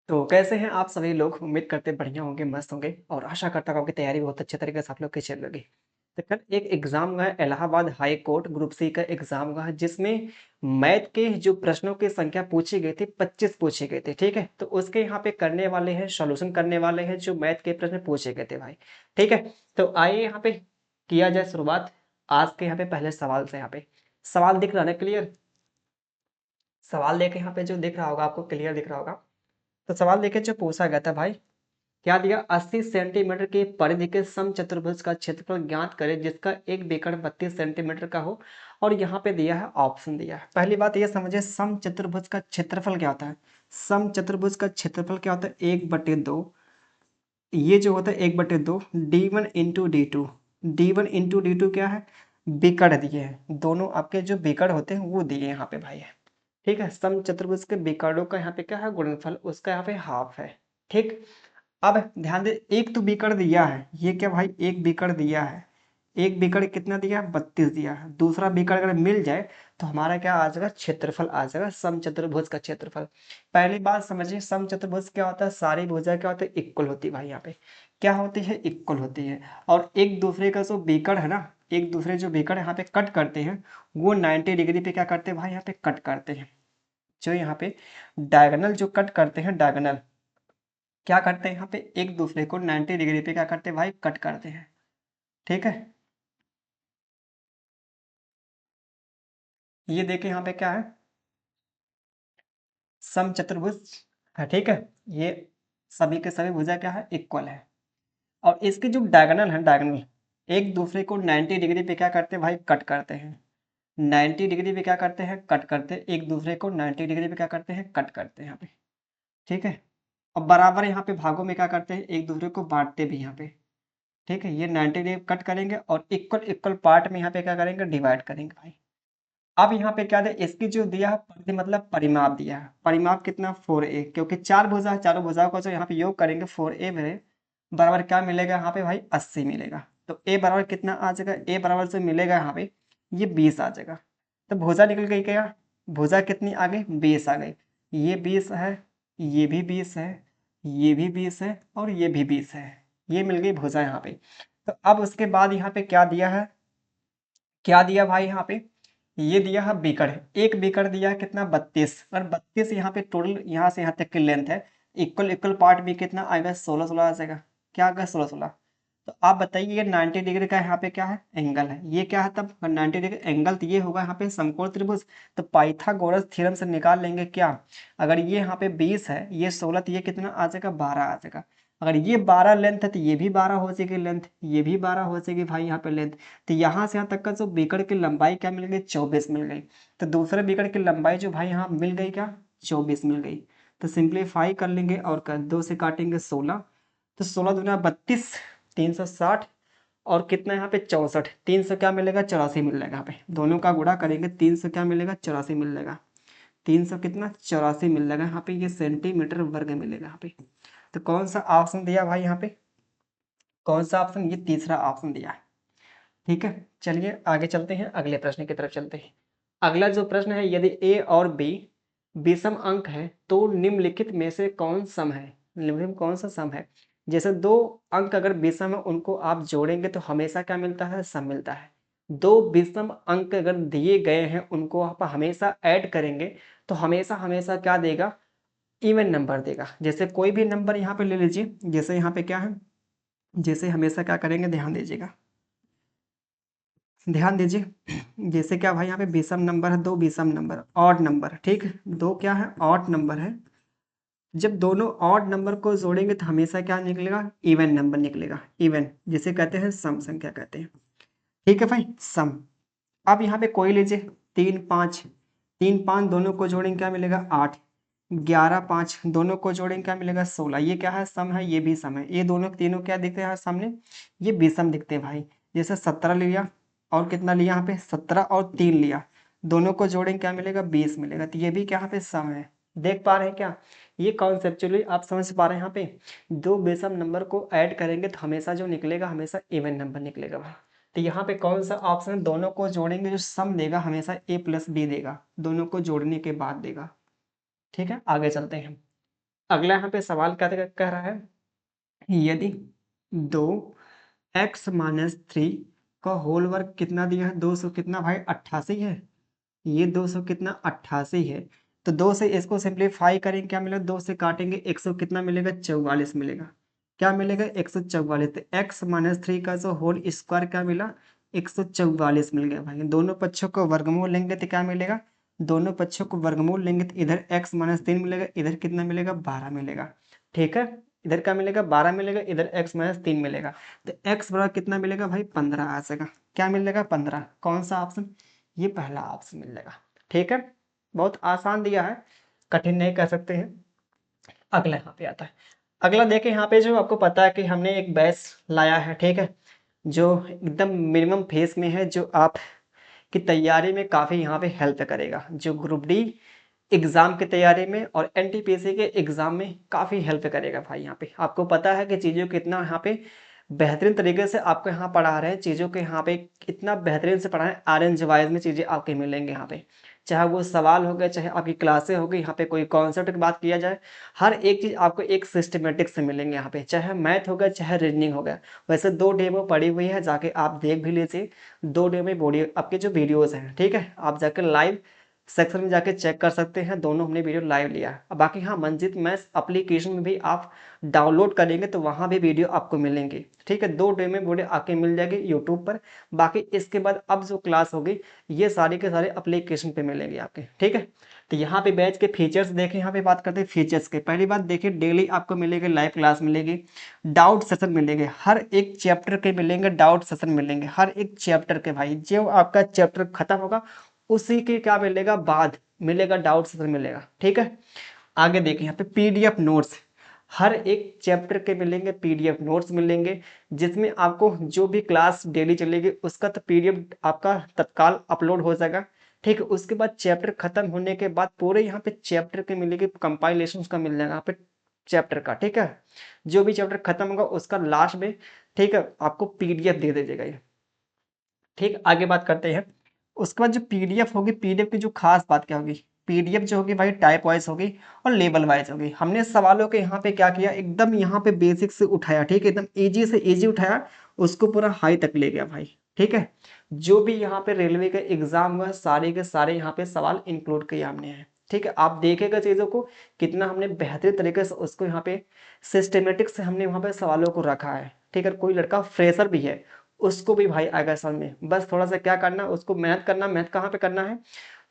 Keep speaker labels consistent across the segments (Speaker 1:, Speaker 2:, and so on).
Speaker 1: तो कैसे हैं आप सभी लोग? उम्मीद करते हैं बढ़िया होंगे, मस्त होंगे और आशा करता हूँ आपकी तैयारी बहुत अच्छे तरीके से आप लोग की चल रही है। तो कल एक एग्ज़ाम हुआ है Allahabad high court group C का एग्ज़ाम हुआ है जिसमें मैथ के जो प्रश्नों की संख्या पूछी गई थी 25 पूछे गए थे, ठीक है? तो उसके यहाँ पे करने वाले हैं, सॉल्यूशन करने वाले हैं जो मैथ के प्रश्न पूछे गए थे भाई, ठीक है? तो आइए यहाँ पे किया जाए शुरुआत आज के यहाँ पे पहले सवाल से। यहाँ पे सवाल दिख रहा है ना क्लियर? सवाल देखे यहाँ पे जो दिख रहा होगा आपको, क्लियर दिख रहा होगा। तो सवाल देखे जो पूछा गया था भाई, क्या दिया 80 सेंटीमीटर की परिधि के समचतुर्भुज का क्षेत्रफल ज्ञात करें जिसका एक बीकड़ 32 सेंटीमीटर का हो। और यहाँ पे दिया है ऑप्शन दिया है। पहली बात ये समझे समचतुर्भुज का क्षेत्रफल क्या होता है। समचतुर्भुज का क्षेत्रफल क्या होता है, 1/2। ये जो होता है 1/2 d1 × d2। d1 × d2 क्या है, बीकड़ दिए हैं, दोनों आपके जो बीकड़ होते हैं वो दिए यहाँ पे भाई है, ठीक है। समचतुर्भुज के बीकड़ों का यहाँ पे क्या है, गुणनफल, उसका यहाँ पे हाफ है, ठीक। अब ध्यान दे, एक तो बीकड़ दिया है, ये क्या भाई, एक बीकड़ दिया है। एक बीकड़ कितना दिया है, 32 दिया है। दूसरा बीकड़ अगर मिल जाए तो हमारा क्या आ जाएगा, क्षेत्रफल आ जाएगा, समचतुर्भुज का क्षेत्रफल। पहली बात समझिए, समचतुर्भुज क्या होता है, सारी भुजा क्या होती है, इक्वल होती है भाई। यहाँ पे क्या होती है, इक्वल होती है। और एक दूसरे का जो बीकड़ है ना, एक दूसरे जो बीकड़ यहाँ पे कट करते हैं, वो 90 डिग्री पे क्या करते हैं भाई, यहाँ पे कट करते हैं। जो यहाँ पे डायगोनल जो कट करते हैं, डायगोनल क्या करते हैं, यहाँ पे एक दूसरे को 90 डिग्री पे क्या करते हैं भाई, कट करते हैं, ठीक है। ये देखिए यहाँ पे क्या है, समचतुर्भुज है, ठीक है। ये सभी के सभी भुजा क्या है, इक्वल है। और इसके जो डायगोनल है, डायगोनल एक दूसरे को 90 डिग्री पे क्या करते हैं भाई, कट करते हैं। 90 डिग्री पे क्या करते हैं, कट करते हैं, एक दूसरे को 90 डिग्री पे क्या करते हैं, कट करते हैं यहाँ पे, ठीक है। और बराबर यहाँ पे भागों में क्या करते हैं, एक दूसरे को बांटते भी यहाँ पे, ठीक है। ये 90 डिग्री कट करेंगे और इक्वल इक्वल पार्ट में यहाँ पे क्या करेंगे, डिवाइड करेंगे भाई। अब यहाँ पे क्या है, इसकी जो दिया है परिधि मतलब परिमाप दिया है, परिमाप कितना 4a, क्योंकि चार भुजा है, चारों भुजाओं को जो यहाँ पे योग करेंगे 4a में बराबर क्या मिलेगा यहाँ पे भाई, 80 मिलेगा। तो a बराबर कितना आ जाएगा, a बराबर जो मिलेगा यहाँ पे ये 20 आ जाएगा। तो भुजा निकल गई क्या, भुजा कितनी आ गई, 20 आ गई। ये 20 है, ये भी 20 है, ये भी 20 है और ये भी 20 है। ये मिल गई भुजा यहाँ पे। तो अब उसके बाद यहाँ पे क्या दिया है, क्या दिया भाई यहाँ पे, ये दिया है बीकड़, एक बीकड़ दिया है कितना, 32। और 32 यहाँ पे टोटल यहाँ से यहाँ तक की लेंथ है। इक्वल इक्वल पार्ट भी कितना आएगा, 16 16 आ जाएगा। क्या आ गया, 16 16। तो आप बताइए, ये 90 डिग्री का यहाँ पे क्या है, एंगल है। ये क्या है तब, 90 डिग्री एंगल तो ये होगा यहाँ पे समकोण त्रिभुज। तो पाइथागोरस थ्योरम से निकाल लेंगे क्या, अगर ये यहाँ पे 20 है, ये 16, तो ये कितना आ जाएगा, 12 आ जाएगा। अगर ये 12 लेंथ है तो ये भी 12 हो जाएगी लेंथ, ये भी 12 हो जाएगी भाई यहाँ पे लेंथ। तो यहाँ से यहाँ तक का जो बीकड़ की लंबाई क्या मिल गई, 24 मिल गई। तो दूसरे बीकड़ की लंबाई जो भाई यहाँ मिल गई क्या, 24 मिल गई। तो सिंप्लीफाई कर लेंगे और कर 2 से काटेंगे 16। तो 16 दूना 32, 360 और कितना यहाँ पे 64, 300 क्या मिलेगा, 84 मिल जाएगा। यहाँ पे दोनों का गुणा करेंगे, 300 क्या मिलेगा, 84 मिल जाएगा। 300 कितना, 84 मिल जाएगा यहाँ पे, ये सेंटीमीटर वर्ग मिलेगा यहाँ पे। तो कौन सा ऑप्शन दिया भाई यहाँ पे, कौन सा ऑप्शन, ये तीसरा ऑप्शन दिया है, ठीक है। चलिए आगे चलते हैं, अगले प्रश्न की तरफ चलते हैं। अगला जो प्रश्न है, यदि ए और बी विषम अंक है तो निम्नलिखित में से कौन सम है, निम्नलिखित में कौन सा सम है। जैसे दो अंक अगर विषम है उनको आप जोड़ेंगे तो हमेशा क्या मिलता है, सम मिलता है। दो विषम अंक अगर दिए गए हैं उनको आप हमेशा ऐड करेंगे तो हमेशा हमेशा क्या देगा, इवन नंबर देगा। जैसे कोई भी नंबर यहाँ पे ले लीजिए, जैसे यहाँ पे क्या है, जैसे हमेशा क्या करेंगे, ध्यान दीजिएगा, ध्यान दीजिए। जैसे क्या भाई, यहाँ पे विषम नंबर है, दो विषम नंबर, ऑड नंबर, ठीक। दो क्या है, ऑड नंबर है। जब दोनों ऑड नंबर को जोड़ेंगे तो हमेशा क्या निकलेगा, इवन नंबर निकलेगा, इवन, जिसे कहते हैं सम संख्या कहते हैं, ठीक है भाई, सम। अब यहाँ पे कोई लीजिए, 3 5, 3 5 दोनों को जोड़ेंगे क्या मिलेगा, 8। 11 5 दोनों को जोड़ेंगे क्या मिलेगा, 16। ये क्या है, सम है, ये भी सम है। ये दोनों तीनों क्या दिखते हैं सामने, ये विषम दिखते हैं भाई। जैसे 17 लिया और कितना लिया यहाँ पे, 17 और 3 लिया, दोनों को जोड़ेंगे क्या मिलेगा, 20 मिलेगा। तो ये भी क्या यहाँ पे सम है। देख पा रहे हैं क्या, ये कॉन्सेप्चुअली आप समझ पा रहे हैं। यहाँ पे दो विषम नंबर को ऐड करेंगे तो हमेशा जो निकलेगा, हमेशा इवन नंबर निकलेगा भाई। तो यहाँ पे कौन सा ऑप्शन, दोनों को जोड़ेंगे जो सम देगा हमेशा a + b देगा, दोनों को जोड़ने के बाद देगा, ठीक है। आगे चलते हैं, अगला यहाँ पे सवाल क्या कह रहा है, यदि 2x माइनस 3 का होल वर्ग कितना दिया है, 200 कितना भाई 88 है, ये 200 कितना 88 है। तो 2 से इसको सिंप्लीफाई करेंगे, क्या मिलेगा, 2 से काटेंगे 100 कितना मिलेगा 44 मिलेगा, क्या मिलेगा 144। तो x माइनस 3 का जो होल स्क्वायर क्या मिला 144 मिल गया भाई। दोनों पक्षों को वर्गमूल लेंगे तो क्या मिलेगा, दोनों पक्षों को वर्गमूल लेंगे तो इधर x माइनस 3 मिलेगा, इधर कितना मिलेगा 12 मिलेगा, ठीक है। इधर क्या मिलेगा 12 मिलेगा, इधर x माइनस 3 मिलेगा, तो x बराबर कितना मिलेगा भाई 15 आ जाएगा, क्या मिलेगा 15। कौन सा ऑप्शन, ये पहला ऑप्शन मिलेगा, ठीक है। बहुत आसान दिया है, कठिन नहीं कह सकते हैं। अगला यहाँ पे आता है, अगला देखें यहाँ पे जो आपको पता है कि हमने एक बैच लाया है, ठीक है, जो एकदम मिनिमम फीस में है, जो आप की तैयारी में काफ़ी यहाँ पे हेल्प करेगा, जो ग्रुप डी एग्ज़ाम की तैयारी में और एनटीपीसी के एग्ज़ाम में काफ़ी हेल्प करेगा भाई। यहाँ पे आपको पता है कि चीज़ों को इतना यहाँ पे बेहतरीन तरीके से आपको यहाँ पढ़ा रहे हैं, चीज़ों के यहाँ पे इतना बेहतरीन से पढ़ा है, ऑरेंज वाइज में चीज़ें आपके मिलेंगे यहाँ पे, चाहे वो सवाल हो गए, चाहे आपकी क्लासें हो गई, यहाँ पे कोई कॉन्सेप्ट की बात किया जाए, हर एक चीज़ आपको एक सिस्टमेटिक से मिलेंगे यहाँ पे, चाहे मैथ हो गया चाहे रीजनिंग हो गया। वैसे 2 डेमो पड़ी हुई है, जाके आप देख भी लीजिए, 2 डेमो बॉडी आपके जो वीडियोज़ हैं, ठीक है, आप जाकर लाइव सेक्शन में जाके चेक कर सकते हैं, दोनों हमने वीडियो लाइव लिया है। अब बाकी हाँ, मंजित मैथ्स एप्लीकेशन में भी आप डाउनलोड करेंगे तो वहाँ भी वीडियो आपको मिलेंगे, ठीक है, 2 डे में वीडियो आके मिल जाएगी यूट्यूब पर। बाकी इसके बाद अब जो क्लास होगी ये सारे के सारे एप्लीकेशन पे मिलेंगे आपके, ठीक है। तो यहाँ पे बैच के फीचर्स देखें, यहाँ पे बात करते हैं फीचर्स के। पहली बात देखिए, डेली आपको मिलेगी लाइव क्लास मिलेगी, डाउट सेशन मिलेंगे, हर एक चैप्टर के मिलेंगे, डाउट सेशन मिलेंगे हर एक चैप्टर के भाई। जो आपका चैप्टर खत्म होगा उसी के क्या मिलेगा बाद मिलेगा डाउट सेशन मिलेगा, ठीक है। आगे देखिए यहाँ पे पीडीएफ नोट्स, हर एक चैप्टर के मिलेंगे पीडीएफ नोट्स मिलेंगे, जिसमें आपको जो भी क्लास डेली चलेगी उसका तो पीडीएफ आपका तत्काल अपलोड हो जाएगा, ठीक है। उसके बाद चैप्टर खत्म होने के बाद पूरे यहाँ पे चैप्टर के मिलेगी कंपाइलेशन का मिल जाएगा यहाँ पे चैप्टर का, ठीक है। जो भी चैप्टर खत्म होगा उसका लास्ट में, ठीक है, आपको पीडीएफ दे दीजिएगा ये, ठीक। आगे बात करते हैं, उसके बाद जो पीडीएफ होगी, पीडीएफ की जो खास बात क्या होगी, पीडीएफ जो होगी भाई टाइप वाइज होगी और लेबल वाइज होगी। हमने सवालों के यहाँ पे क्या किया, एकदम यहाँ पे बेसिक से उठाया, ठीक है, एकदम इजी से इजी उठाया, उसको पूरा हाई तक ले गया भाई, ठीक है। जो भी यहाँ पे रेलवे का एग्जाम हुआ सारे के सारे यहाँ पे सवाल इंक्लूड किया हमने है, ठीक है। आप देखेगा चीज़ों को कितना हमने बेहतरीन तरीके से उसको यहाँ पे सिस्टमेटिक से हमने वहाँ पे सवालों को रखा है, ठीक है। कोई लड़का फ्रेशर भी है उसको भी भाई आएगा समझ में, बस थोड़ा सा क्या करना, उसको मेहनत करना। मेहनत कहाँ पे करना है,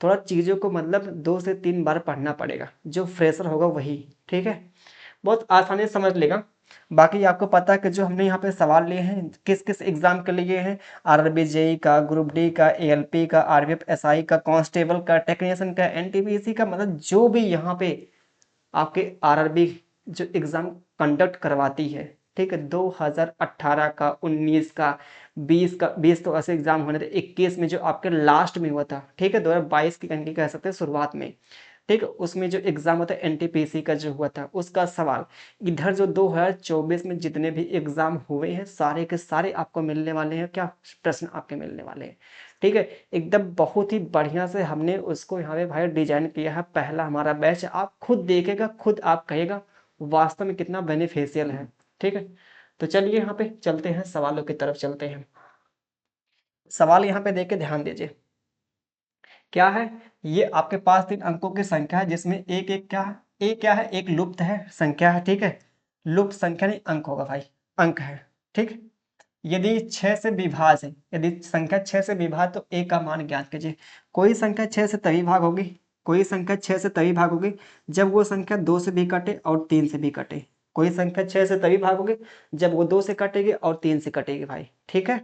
Speaker 1: थोड़ा चीज़ों को मतलब 2 से 3 बार पढ़ना पड़ेगा, जो फ्रेशर होगा वही, ठीक है, बहुत आसानी से समझ लेगा। बाकी आपको पता है कि जो हमने यहाँ पे सवाल लिए हैं किस किस एग्जाम के लिए हैं, आरआरबी जेई का, ग्रुप डी का, एएलपी का, आरपीएफ एसआई का, कांस्टेबल का, टेक्नीशियन का, एनटीपीसी का, मतलब जो भी यहाँ पे आपके आरआरबी जो एग्ज़ाम कंडक्ट करवाती है, ठीक है, 2018 का, 19 का, 20 का, 20 तो ऐसे एग्जाम होने थे, 21 में जो आपके लास्ट में हुआ था, ठीक है, 2022 की कंटी कह सकते हैं शुरुआत में, ठीक है, उसमें जो एग्जाम होता है एनटीपीसी का जो हुआ था उसका सवाल, इधर जो 2024 में जितने भी एग्जाम हुए हैं सारे के सारे आपको मिलने वाले हैं, क्या प्रश्न आपके मिलने वाले हैं, ठीक है। एकदम बहुत ही बढ़िया से हमने उसको यहाँ पे भाई डिजाइन किया है। पहला हमारा बैच, आप खुद देखेगा खुद आप कहेगा वास्तव में कितना बेनिफिशियल है, ठीक है। तो चलिए यहाँ पे चलते हैं, सवालों की तरफ चलते हैं। सवाल यहाँ पे देख के ध्यान दीजिए, क्या है, ये आपके पास 3 अंकों की संख्या है जिसमें एक एक क्या है, एक क्या है, एक लुप्त है संख्या है, ठीक है। लुप्त संख्या नहीं अंक होगा भाई, अंक है, ठीक। यदि 6 से विभाज्य है, यदि संख्या 6 से विभाज्य तो a का मान ज्ञात कीजिए। कोई संख्या 6 से तभी भाग होगी, कोई संख्या 6 से तभी भाग होगी जब वो संख्या 2 से भी कटे और 3 से भी कटे। कोई संख्या 6 से तभी भाग होगी जब वो 2 से कटेगी और 3 से कटेगी भाई, ठीक है।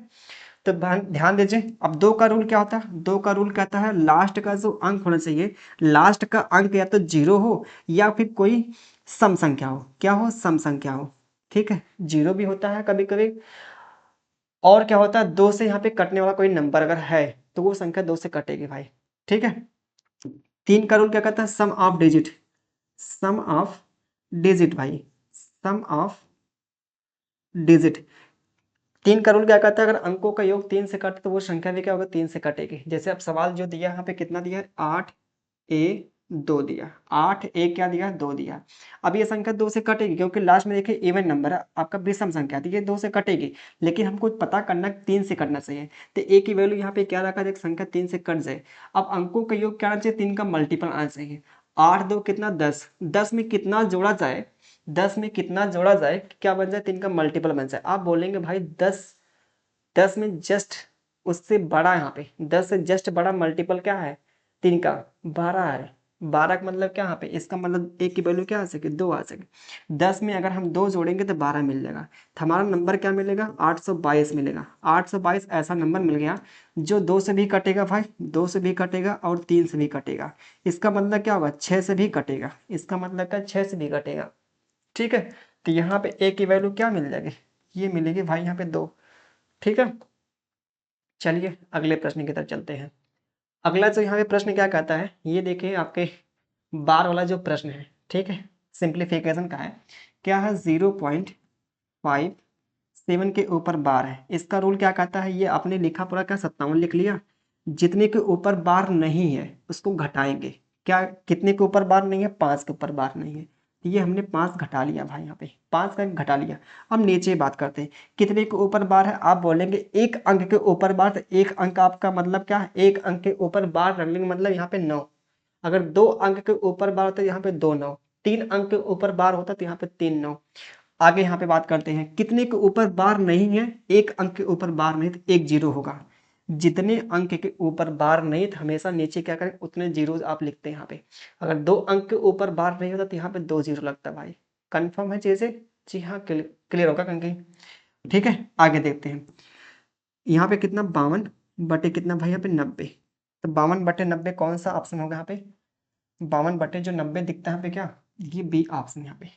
Speaker 1: तो ध्यान दीजिए, अब 2 का रूल क्या होता है, 2 का रूल कहता है लास्ट का जो अंक होना चाहिए, लास्ट का अंक या तो 0 हो या फिर कोई सम संख्या हो, क्या हो, सम संख्या हो, ठीक है। 0 भी होता है कभी कभी, और क्या होता है 2 से यहाँ पे कटने वाला कोई नंबर अगर है तो वो संख्या 2 से कटेगी भाई, ठीक है। 3 का रूल क्या कहता है, sum of digit, sum of digit भाई, सम ऑफ डिजिट। 3 का रूल क्या कहता है, अगर अंकों का योग 3 से कटे तो वो संख्या भी क्या होगा 3 से कटेगी। जैसे अब सवाल जो दिया यहाँ पे कितना दिया है 8a 2 दिया, 8 1 क्या दिया 2 दिया। अब ये संख्या 2 से कटेगी क्योंकि लास्ट में देखिए इवन नंबर है, आपका विषम संख्या थी, ये 2 से कटेगी, लेकिन हमको पता करना 3 से कटना चाहिए। तो ए की वैल्यू यहाँ पे क्या रखा जाए, संख्या 3 से कट जाए। अब अंकों का योग क्या आना चाहिए, 3 का मल्टीपल आना चाहिए। 8 2 कितना 10, 10 में कितना जोड़ा जाए, 10 में कितना जोड़ा जाए क्या बन जाए, 3 का मल्टीपल बन जाए। आप बोलेंगे भाई 10 में जस्ट उससे बड़ा, यहाँ पे 10 से जस्ट बड़ा मल्टीपल क्या है 3 का, 12 है। 12 का मतलब क्या, यहाँ पे इसका मतलब एक की वैल्यू क्या आ सके 2 आ सके। 10 में अगर हम 2 जोड़ेंगे तो 12 मिल जाएगा, तो हमारा नंबर क्या मिलेगा 822 मिलेगा। 822 ऐसा नंबर मिल गया जो 2 से भी कटेगा भाई, 2 से भी कटेगा और 3 से भी कटेगा। इसका मतलब क्या होगा 6 से भी कटेगा, इसका मतलब क्या 6 से भी कटेगा। ठीक है, तो यहाँ पे ए की वैल्यू क्या मिल जाएगी, ये मिलेगी भाई यहाँ पे 2। ठीक है, चलिए अगले प्रश्न की तरफ चलते हैं। अगला जो यहाँ पे प्रश्न क्या कहता है, ये देखिए आपके बार वाला जो प्रश्न है, ठीक है, सिंप्लीफिकेशन का है। क्या है 0.57 के ऊपर बार है। इसका रूल क्या कहता है, ये आपने लिखा पूरा क्या 57 लिख लिया, जितने के ऊपर बार नहीं है उसको घटाएंगे। क्या कितने के ऊपर बार नहीं है, 5 के ऊपर बार नहीं है, तो ये हमने 5 घटा लिया भाई, यहाँ पे 5 का घटा लिया। अब नीचे बात करते हैं, कितने के ऊपर बार है, आप बोलेंगे एक अंक के ऊपर बार, तो एक अंक आपका मतलब क्या है, एक अंक के ऊपर बार रख लेंगे मतलब यहाँ पे 9। अगर 2 अंक के ऊपर बार होता है यहाँ पे 2 9, 3 अंक के ऊपर बार होता तो यहाँ पे 3 9। आगे यहाँ पे बात करते हैं, कितने के ऊपर बार नहीं है, एक अंक के ऊपर बार नहीं तो एक जीरो होगा। जितने अंक के ऊपर बार नहीं तो हमेशा नीचे क्या करें उतने जीरो आप लिखते हैं यहाँ पे। अगर 2 अंक के ऊपर बार नहीं होता तो यहाँ पे 2 जीरो लगता है भाई। कंफर्म है चीजें, जी हाँ क्लियर होगा कहीं। ठीक है, आगे देखते हैं। यहाँ पे कितना 52 बटे कितना भाई यहाँ पे 90, तो 52 बटे 90 कौन सा ऑप्शन होगा यहाँ पे, 52 बटे जो 90 दिखता है यहाँ पे क्या, ये बी ऑप्शन यहाँ पे।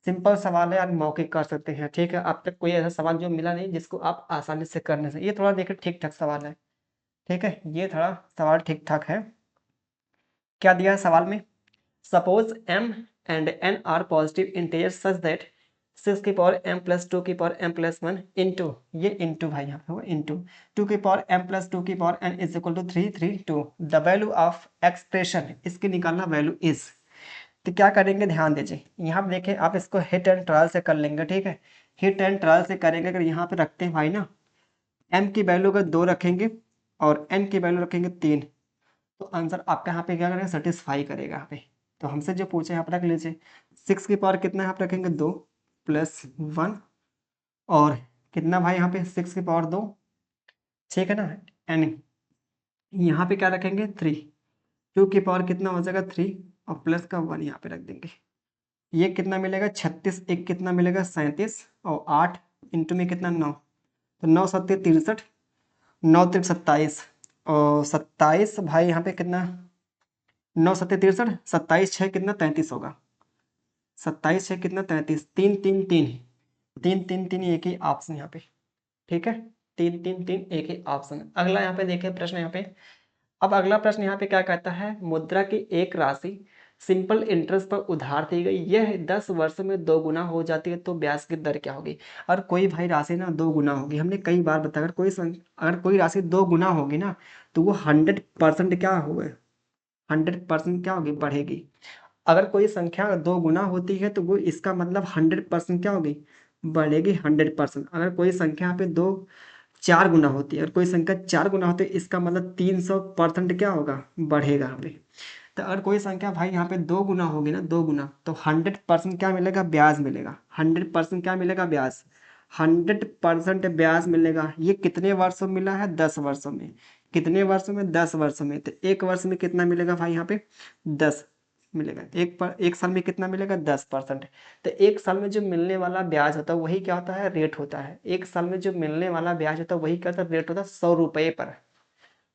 Speaker 1: सिंपल सवाल है, आप मौखिक कर सकते हैं। ठीक है, अब तक कोई ऐसा सवाल जो मिला नहीं जिसको आप आसानी से करने से, ये थोड़ा देखिए ठीक ठाक सवाल है। ठीक है, ये थोड़ा सवाल ठीक ठाक है। क्या दिया है सवाल में, suppose m and n are positive integer such that 6 की पावर m प्लस 2 की पावर m प्लस 1 इंटू, ये इंटू भाई यहाँ पे होगा इंटू 2 की पावर m प्लस 2 की power n is equal to 332। The value of expression, इसके निकालना वैल्यू इज। तो क्या करेंगे ध्यान दीजिए, यहाँ पे देखें आप इसको हिट एंड ट्रायल से कर लेंगे। ठीक है, हिट एंड ट्रायल से करेंगे, अगर यहाँ पे रखते हैं भाई ना m की वैल्यू अगर 2 रखेंगे और n की वैल्यू रखेंगे 3, तो आंसर आपका यहाँ पे क्या करेगा सेटिस्फाई करेगा यहाँ पे। तो हमसे जो पूछे यहाँ पर रख लीजिए, 6 की पावर कितना यहाँ पे रखेंगे 2 प्लस 1, और कितना भाई यहाँ पे 6 की पावर 2, ठीक है ना, एन यहाँ पे क्या रखेंगे 3, 2 की पावर कितना हो जाएगा 3 और प्लस का 1 यहाँ पे रख देंगे। ये कितना मिलेगा 36, एक कितना मिलेगा 37 और 8 इंटू में कितना 9, तो 9 सत्ते 63, 9 3 27 और 27 भाई यहाँ पे कितना 9 सत्ते 63, 27 6 कितना 33 होगा, 27 6 कितना 33, 3 3 3 3 3 3 एक ही ऑप्शन यहाँ पे। ठीक है, 3 3 3 एक ही ऑप्शन। अगला यहाँ पे देखिए प्रश्न यहाँ पे, अब अगला प्रश्न यहाँ पे क्या कहता है, मुद्रा की एक राशि सिंपल इंटरेस्ट पर उधार दी गई, यह 10 वर्ष में 2 गुना हो जाती है तो ब्याज की दर क्या होगी। और कोई भाई राशि ना 2 गुना होगी, हमने कई बार बताया, अगर कोई राशि 2 गुना होगी ना तो वो 100% क्या होगा, 100% क्या होगी बढ़ेगी। अगर कोई संख्या 2 गुना होती है तो वो इसका मतलब 100% क्या होगी बढ़ेगी 100%। अगर कोई संख्या यहाँ पे 2 4 गुना होती है और कोई संख्या 4 गुना होती है, इसका मतलब 300% क्या होगा बढ़ेगा यहाँ पे। तो अगर कोई संख्या भाई यहाँ पे 2 गुना होगी ना 2 गुना, तो 100% क्या मिलेगा ब्याज मिलेगा, 100% क्या मिलेगा ब्याज, 100% ब्याज मिलेगा। ये कितने वर्षों में मिला है 10 वर्षों में, कितने वर्षों में 10 वर्षों में, तो एक वर्ष में कितना मिलेगा भाई यहाँ पे 10 मिलेगा, एक साल में कितना मिलेगा 10%। तो एक साल में जो मिलने वाला ब्याज होता है वही क्या होता है रेट होता है, एक साल में जो मिलने वाला ब्याज होता है वही क्या होता है रेट होता है 100 रुपये पर।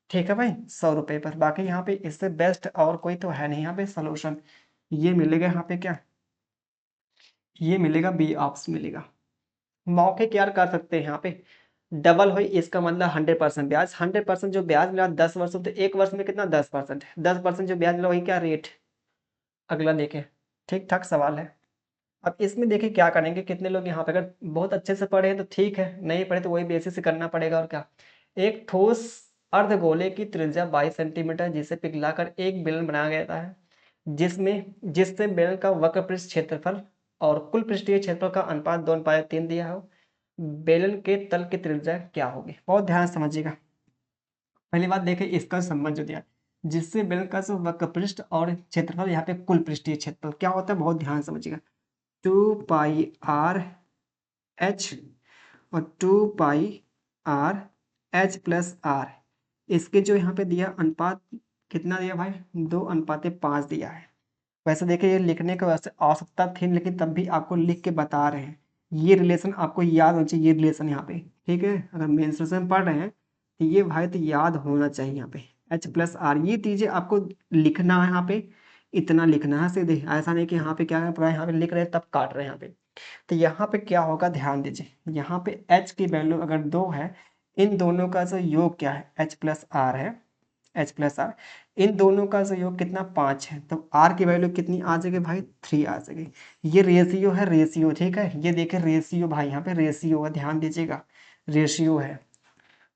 Speaker 1: ठीक है भाई 100 रुपये पर, बाकी यहाँ पे इससे बेस्ट और कोई तो है नहीं यहाँ पे सोल्यूशन। ये मिलेगा यहाँ पे क्या, ये मिलेगा बी ऑप्शन मिलेगा। मौखिक यार कर सकते हैं यहाँ पे, डबल हुई इसका मतलब 100% ब्याज, 100% जो ब्याज मिला 10 वर्षों तो एक वर्ष में कितना 10%, 10% जो ब्याज मिला वही क्या रेट। अगला देखें, ठीक ठाक सवाल है। अब इसमें देखिए क्या करेंगे, कितने लोग यहाँ पे अगर बहुत अच्छे से पढ़े हैं तो ठीक है, नहीं पढ़े तो वही बेसिस से करना पड़ेगा। और क्या, एक ठोस अर्धगोले की त्रिज्या 22 सेंटीमीटर जिसे पिघलाकर एक बेलन बनाया गया है, जिससे बेलन का वक्र पृष्ठ क्षेत्रफल और कुल पृष्ठीय क्षेत्रफल का अनुपात 2:3 दिया हो, बेलन के तल की त्रिज्या क्या होगी। बहुत ध्यान से समझिएगा। पहली बात देखिए, इसका संबंध जो दिया, जिससे बेलन का जो वक्र पृष्ठ और क्षेत्रफल, यहाँ पे कुल पृष्ठीय क्षेत्रफल क्या होता है, बहुत ध्यान से समझिएगा। 2πr/h और 2πr/h+r, इसके जो यहाँ पे दिया अनुपात कितना दिया भाई, 2:5 दिया है। वैसे देखिए ये लिखने का वैसे आवश्यकता थी, लेकिन तब भी आपको लिख के बता रहे हैं। ये रिलेशन आपको याद होना चाहिए, ये रिलेशन यहाँ पे, ठीक है। अगर मेंसुरेशन में पढ़ रहे हैं तो ये भाई तो याद होना चाहिए। यहाँ पे H+R ये चीज़ें आपको लिखना है, यहाँ पे इतना लिखना है सीधे, ऐसा नहीं कि यहाँ पे क्या है पूरा यहाँ पे लिख रहे हैं तब काट रहे हैं यहाँ पे। तो यहाँ पे क्या होगा, ध्यान दीजिए, यहाँ पे H की वैल्यू अगर 2 है, इन दोनों का जो योग क्या है, H+R है, H+R, इन दोनों का जो योग कितना, 5 है, तो R की वैल्यू कितनी आ जाएगी भाई, 3 आ जाएगी। ये रेशियो है, रेशियो, ठीक है। ये देखिए रेशियो भाई, यहाँ पे रेशियो है, ध्यान दीजिएगा, रेशियो है।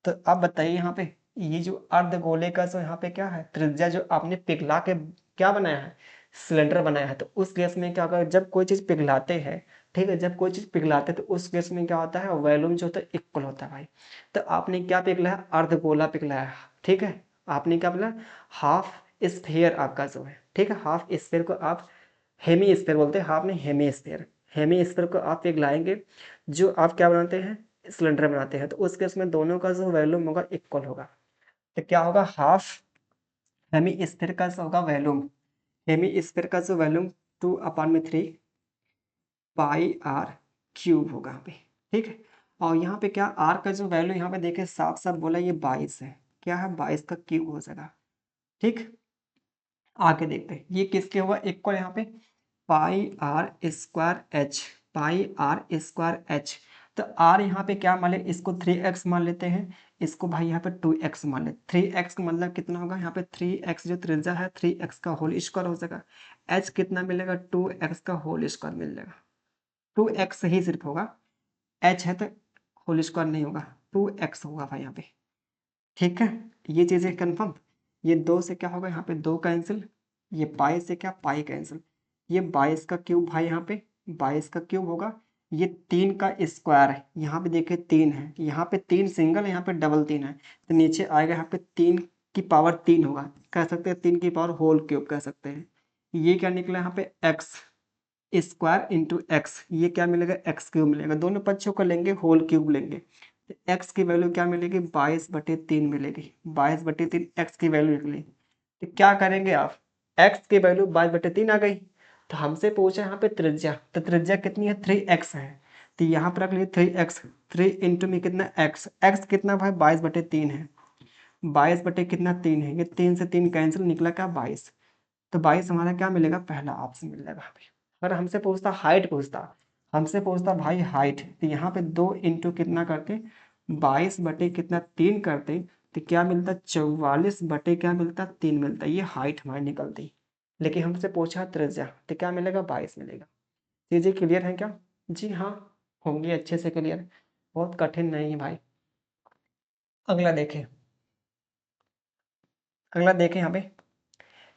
Speaker 1: तो अब बताइए यहाँ पे ये जो अर्धगोले का जो यहाँ पे क्या है, त्रिज्या जो आपने पिघला के क्या बनाया है, सिलेंडर बनाया है, तो उस केस में क्या होगा, जब कोई चीज़ पिघलाते हैं, ठीक है, जब कोई चीज़ पिघलाते हैं तो उस केस में क्या होता है, वॉल्यूम जो होता है इक्वल होता है भाई। तो आपने क्या पिघला है, अर्धगोला पिघलाया है, ठीक है। आपने क्या बोला, हाफ स्फीयर आपका जो है, ठीक है, हाफ स्फीयर को आप हेमी स्फीयर बोलते हैं, हाफ नहीं हेमी स्फीयर, हेमी स्फीयर को आप पिघलाएंगे, जो आप क्या बनाते हैं, सिलेंडर बनाते हैं, तो उस केस में दोनों का जो वॉल्यूम होगा इक्वल होगा। तो क्या होगा, हाफ हेमी स्फीयर का जो होगा वॉल्यूम, हेमी स्फीयर का जो वॉल्यूम 2/3 πr³ होगा यहाँ पे, ठीक है। और यहाँ पे क्या, आर का जो वैल्यू यहाँ पे देखे साफ साफ बोला, ये 22 है, क्या है, 22 का क्यूब हो जाएगा, ठीक। आगे देखते हैं ये किसके हुआ इक्वल, यहाँ पे πr²h, πr²h। तो r यहाँ पे क्या मान ले, इसको 3x मान लेते हैं, इसको भाई यहाँ पे 2x मान ले। 3x मतलब कितना होगा, यहाँ पे 3x जो त्रिज्या है, 3x का होल स्क्वायर हो जाएगा। h कितना मिलेगा, 2x का होल स्क्वायर मिल जाएगा। 2x ही सिर्फ होगा, h है तो होल स्क्वायर नहीं होगा, 2x होगा भाई यहाँ पे, ठीक है। ये चीज़ें कन्फर्म। ये 2 से क्या होगा, यहाँ पे 2 कैंसिल, ये पाई से क्या, पाई कैंसिल, ये 22 का क्यूब भाई, यहाँ पे 22 का क्यूब होगा। ये 3 का स्क्वायर है, यहाँ पे देखिए 3 है, यहाँ पे 3 सिंगल है, यहाँ पे डबल 3 है, तो नीचे आएगा यहाँ पे 3 की पावर 3 होगा, कह सकते हैं 3 की पावर होल क्यूब कह सकते हैं। ये क्या निकला यहाँ पे, एक्स स्क्वायर इंटू एक्स, ये क्या मिलेगा, एक्स क्यूब मिलेगा। दोनों पक्षों को लेंगे, होल क्यूब लेंगे, तो एक्स की वैल्यू क्या मिलेगी, 22/3 मिलेगी। 22/3 एक्स की वैल्यू निकली। तो क्या करेंगे आप, एक्स की वैल्यू 22/3 आ गई, तो हमसे पूछा यहाँ पे त्रिज्या, तो त्रिज्या कितनी है, 3x है, तो यहाँ पर रख लिए 3x, 3 इंटू में कितना एक्स, एक्स कितना भाई 22/3 है, 22 बटे कितना 3 है, ये 3 से 3 कैंसिल, निकला क्या 22। तो 22 हमारा क्या मिलेगा, पहला ऑप्शन मिल जाएगा। अगर हमसे पूछता हाइट, पूछता हमसे पूछता भाई हाइट, तो यहाँ पे 2 इंटू कितना करते, 22 बटे कितना 3 करते, तो क्या मिलता, 44 बटे क्या मिलता, 3 मिलता, ये हाइट हमारी निकलती। लेकिन हमसे पूछा त्रिज्या, तो क्या मिलेगा, 22 मिलेगा। चीज़ें क्लियर है क्या, जी हाँ, होंगी अच्छे से क्लियर, बहुत कठिन नहीं है भाई। अगला देखें, अगला देखें यहाँ पे,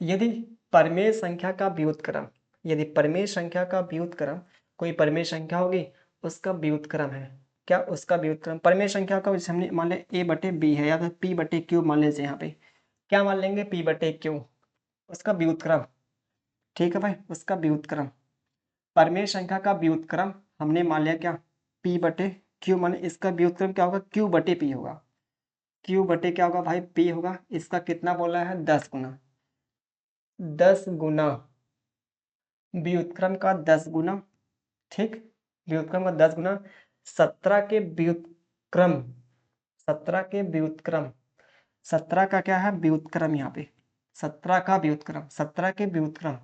Speaker 1: यदि परिमेय संख्या का व्युत्क्रम, यदि परिमेय संख्या का व्युत्क्रम, कोई परिमेय संख्या होगी उसका व्युत्क्रम है, क्या उसका व्युत्क्रम, परिमेय संख्या का जैसे हमने मान लिया a/b है, या फिर p/q मान लीजिए, यहाँ पे क्या मान लेंगे, p/q, उसका व्युत्क्रम, ठीक है भाई, उसका व्युत्क्रम, परिमेय संख्या का व्युत्क्रम हमने मान लिया क्या, p/q, माने इसका व्युत्क्रम क्या होगा, q/p होगा, q/ क्या होगा भाई, p होगा। इसका कितना बोला है, 10 गुना, 10 गुना व्युत्क्रम का 10 गुना, ठीक, व्युत्क्रम का 10 गुना 17 के व्युत्क्रम, 17 के व्युत्क्रम, 17 का क्या है व्युत्क्रम, यहाँ पे 17 का व्युत्क्रम, 17 के व्युत्क्रम,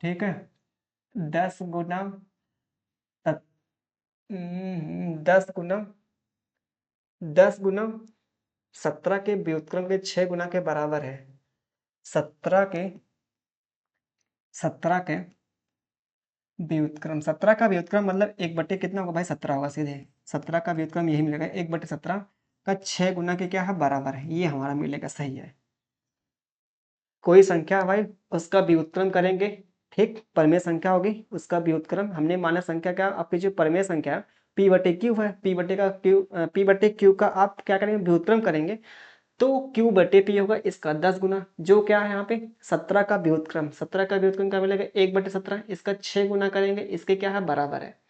Speaker 1: ठीक है, 10 गुना 10 गुना 10 गुना 17 के व्युत्क्रम के 6 गुना के बराबर है। 17 के 17 के व्युत्क्रम, 17 का व्युत्क्रम मतलब 1/, कितना होगा भाई, 17 होगा सीधे, 17 का व्युत्क्रम यही मिलेगा, 1/17 का 6 गुना के क्या है बराबर है, ये हमारा मिलेगा, सही है। कोई संख्या है भाई, उसका व्युत्क्रम करेंगे, ठीक, परमेय संख्या होगी, उसका व्युत्क्रम, हमने माना संख्या क्या, आपकी जो परमेय संख्या p बटे क्यू है, p बटे क्यू का आप क्या करेंगे, व्युत्क्रम करेंगे, तो q बटे p होगा इसका 10 गुना, जो क्या है यहाँ पे 17 का व्युत्क्रम, 17 का व्युत्क्रम क्या मिलेगा 1/17, इसका 6 गुना करेंगे, इसके क्या है बराबर है।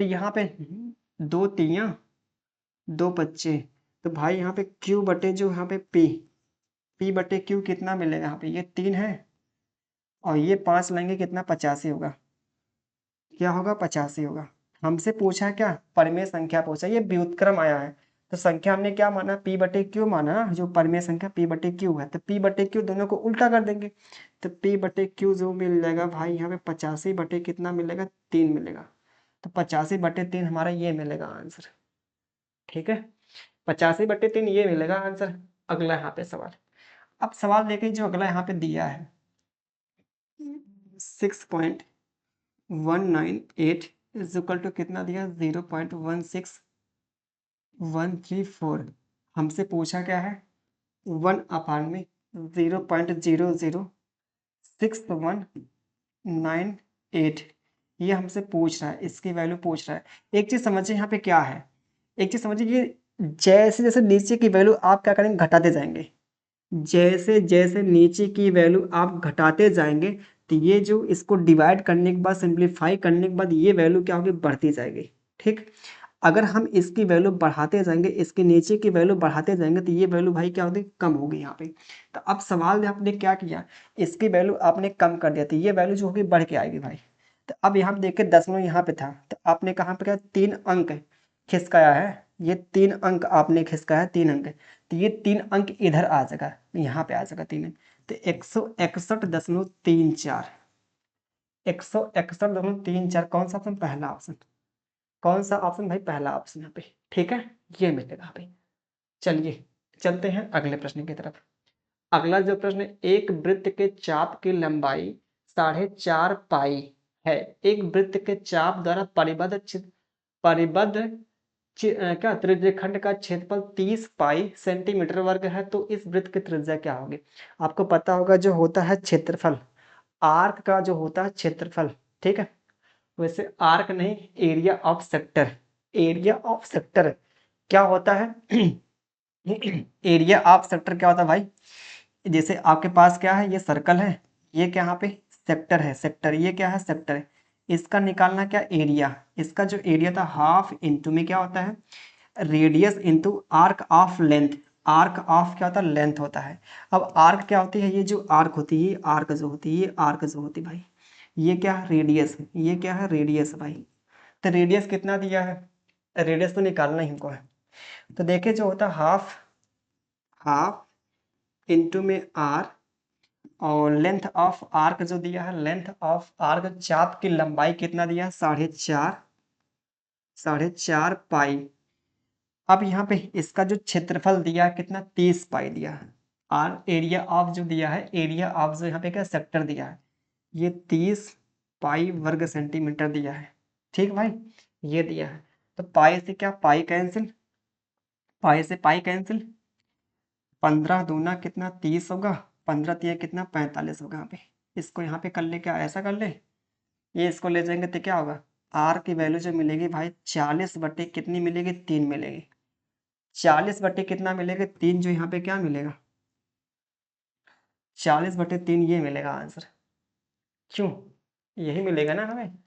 Speaker 1: तो यहाँ पे 2 3 2 बच्चे, तो भाई यहाँ पे q बटे जो यहाँ पे p बटे q कितना मिलेगा, यहाँ पे ये 3 है और ये 5 लेंगे कितना 85 होगा, क्या होगा 85 होगा। हमसे पूछा क्या, परमेय संख्या पूछा, ये व्युत्क्रम आया है, तो संख्या हमने क्या माना p बटे क्यू माना ना, जो परमेय संख्या p बटे क्यू है, तो p बटे क्यू दोनों को उल्टा कर देंगे, तो p बटे क्यू जो मिल जाएगा भाई यहाँ पे 85 बटे कितना मिलेगा 3 मिलेगा, तो 85 बटे 3 हमारा ये मिलेगा आंसर, ठीक है, 85 बटे 3 ये मिलेगा आंसर। अगला यहाँ पे सवाल, अब सवाल देखिए जो अगला यहाँ पे दिया है 6.198 इज इक्वल टू कितना दिया 0.16134, हमसे पूछा क्या है 1/0.00619 ये हमसे पूछ रहा है, इसकी वैल्यू पूछ रहा है। एक चीज समझिए यहाँ पे क्या है, एक चीज समझिए ये जैसे जैसे नीचे की वैल्यू आप क्या करेंगे घटाते जाएंगे, जैसे जैसे नीचे की वैल्यू आप घटाते जाएंगे, तो ये जो इसको डिवाइड करने के बाद सिंप्लीफाई करने के बाद ये वैल्यू क्या होगी बढ़ती जाएगी, ठीक। अगर हम इसकी वैल्यू बढ़ाते जाएंगे, इसके नीचे की वैल्यू बढ़ाते जाएंगे, तो ये वैल्यू भाई क्या होगी कम होगी यहाँ पे। तो अब सवाल में आपने क्या किया, इसकी वैल्यू आपने कम कर दिया, तो ये वैल्यू जो होगी बढ़ के आएगी भाई। तो अब यहाँ देखिए दशमलव यहाँ पे था, तो आपने कहाँ पे क्या 3 अंक खिसकाया है, ये 3 अंक आपने खिसकाया है 3 अंक, तो ये 3 अंक इधर आ जाएगा, यहाँ पे आ जाएगा 3 अंक, तो 161.34, 161.34, कौन सा ऑप्शन पहला ऑप्शन, कौन सा ऑप्शन भाई पहला ऑप्शन यहाँ पे, ठीक है, ये मिलेगा भाई। चलिए चलते हैं अगले प्रश्न की तरफ। अगला जो प्रश्न है, एक वृत्त के चाप की लंबाई 4.5 पाई है, एक वृत्त के चाप द्वारा परिबद्ध क्या त्रिज्यखंड का क्षेत्रफल 30 पाई सेंटीमीटर वर्ग है, तो इस वृत्त की त्रिज्या क्या होगी। आपको पता होगा जो होता है क्षेत्रफल, आर्क का जो होता है क्षेत्रफल, ठीक है, वैसे आर्क नहीं, area of sector, area of sector क्या होता है एरिया ऑफ सेक्टर क्या होता है भाई, जैसे आपके पास क्या है ये सर्कल है, ये क्या यहाँ पे सेक्टर है, सेक्टर ये क्या है सेक्टर है, इसका निकालना क्या एरिया, इसका जो एरिया था हाफ इंटू में क्या होता है radius into arc of length, arc of क्या होता है लेंथ होता है। अब आर्क क्या होती है, ये जो आर्क होती है, आर्क जो होती है, ये आर्क जो होती है भाई, ये क्या है रेडियस, ये क्या है रेडियस भाई। तो रेडियस कितना दिया है, रेडियस तो निकालना ही हमको है, तो देखिए जो होता है हाफ, हाफ इंटू में आर, और लेंथ ऑफ आर्क जो दिया है, लेंथ ऑफ आर्क चाप की लंबाई कितना दिया है 4.5, 4.5 पाई। अब यहाँ पे इसका जो क्षेत्रफल दिया है कितना 30 पाई दिया है, और एरिया ऑफ जो दिया है, एरिया ऑफ जो यहाँ पे क्या सेक्टर दिया है, ये 30 पाई वर्ग सेंटीमीटर दिया है, ठीक भाई, ये दिया है। तो पाई से क्या पाई कैंसिल, पाई से पाई कैंसिल, 15 दूना कितना 30 होगा, 15 तिया कितना 45 होगा, यहाँ पे इसको यहाँ पे कर ले, क्या ऐसा कर ले, ये इसको ले जाएंगे तो क्या होगा आर की वैल्यू जो मिलेगी भाई 40 बटे कितनी मिलेगी 3 मिलेगी, 40 बटे कितना मिलेगा 3, जो यहाँ पे क्या मिलेगा 40 बटे 3 ये मिलेगा आंसर, क्यों यही मिलेगा ना हमें।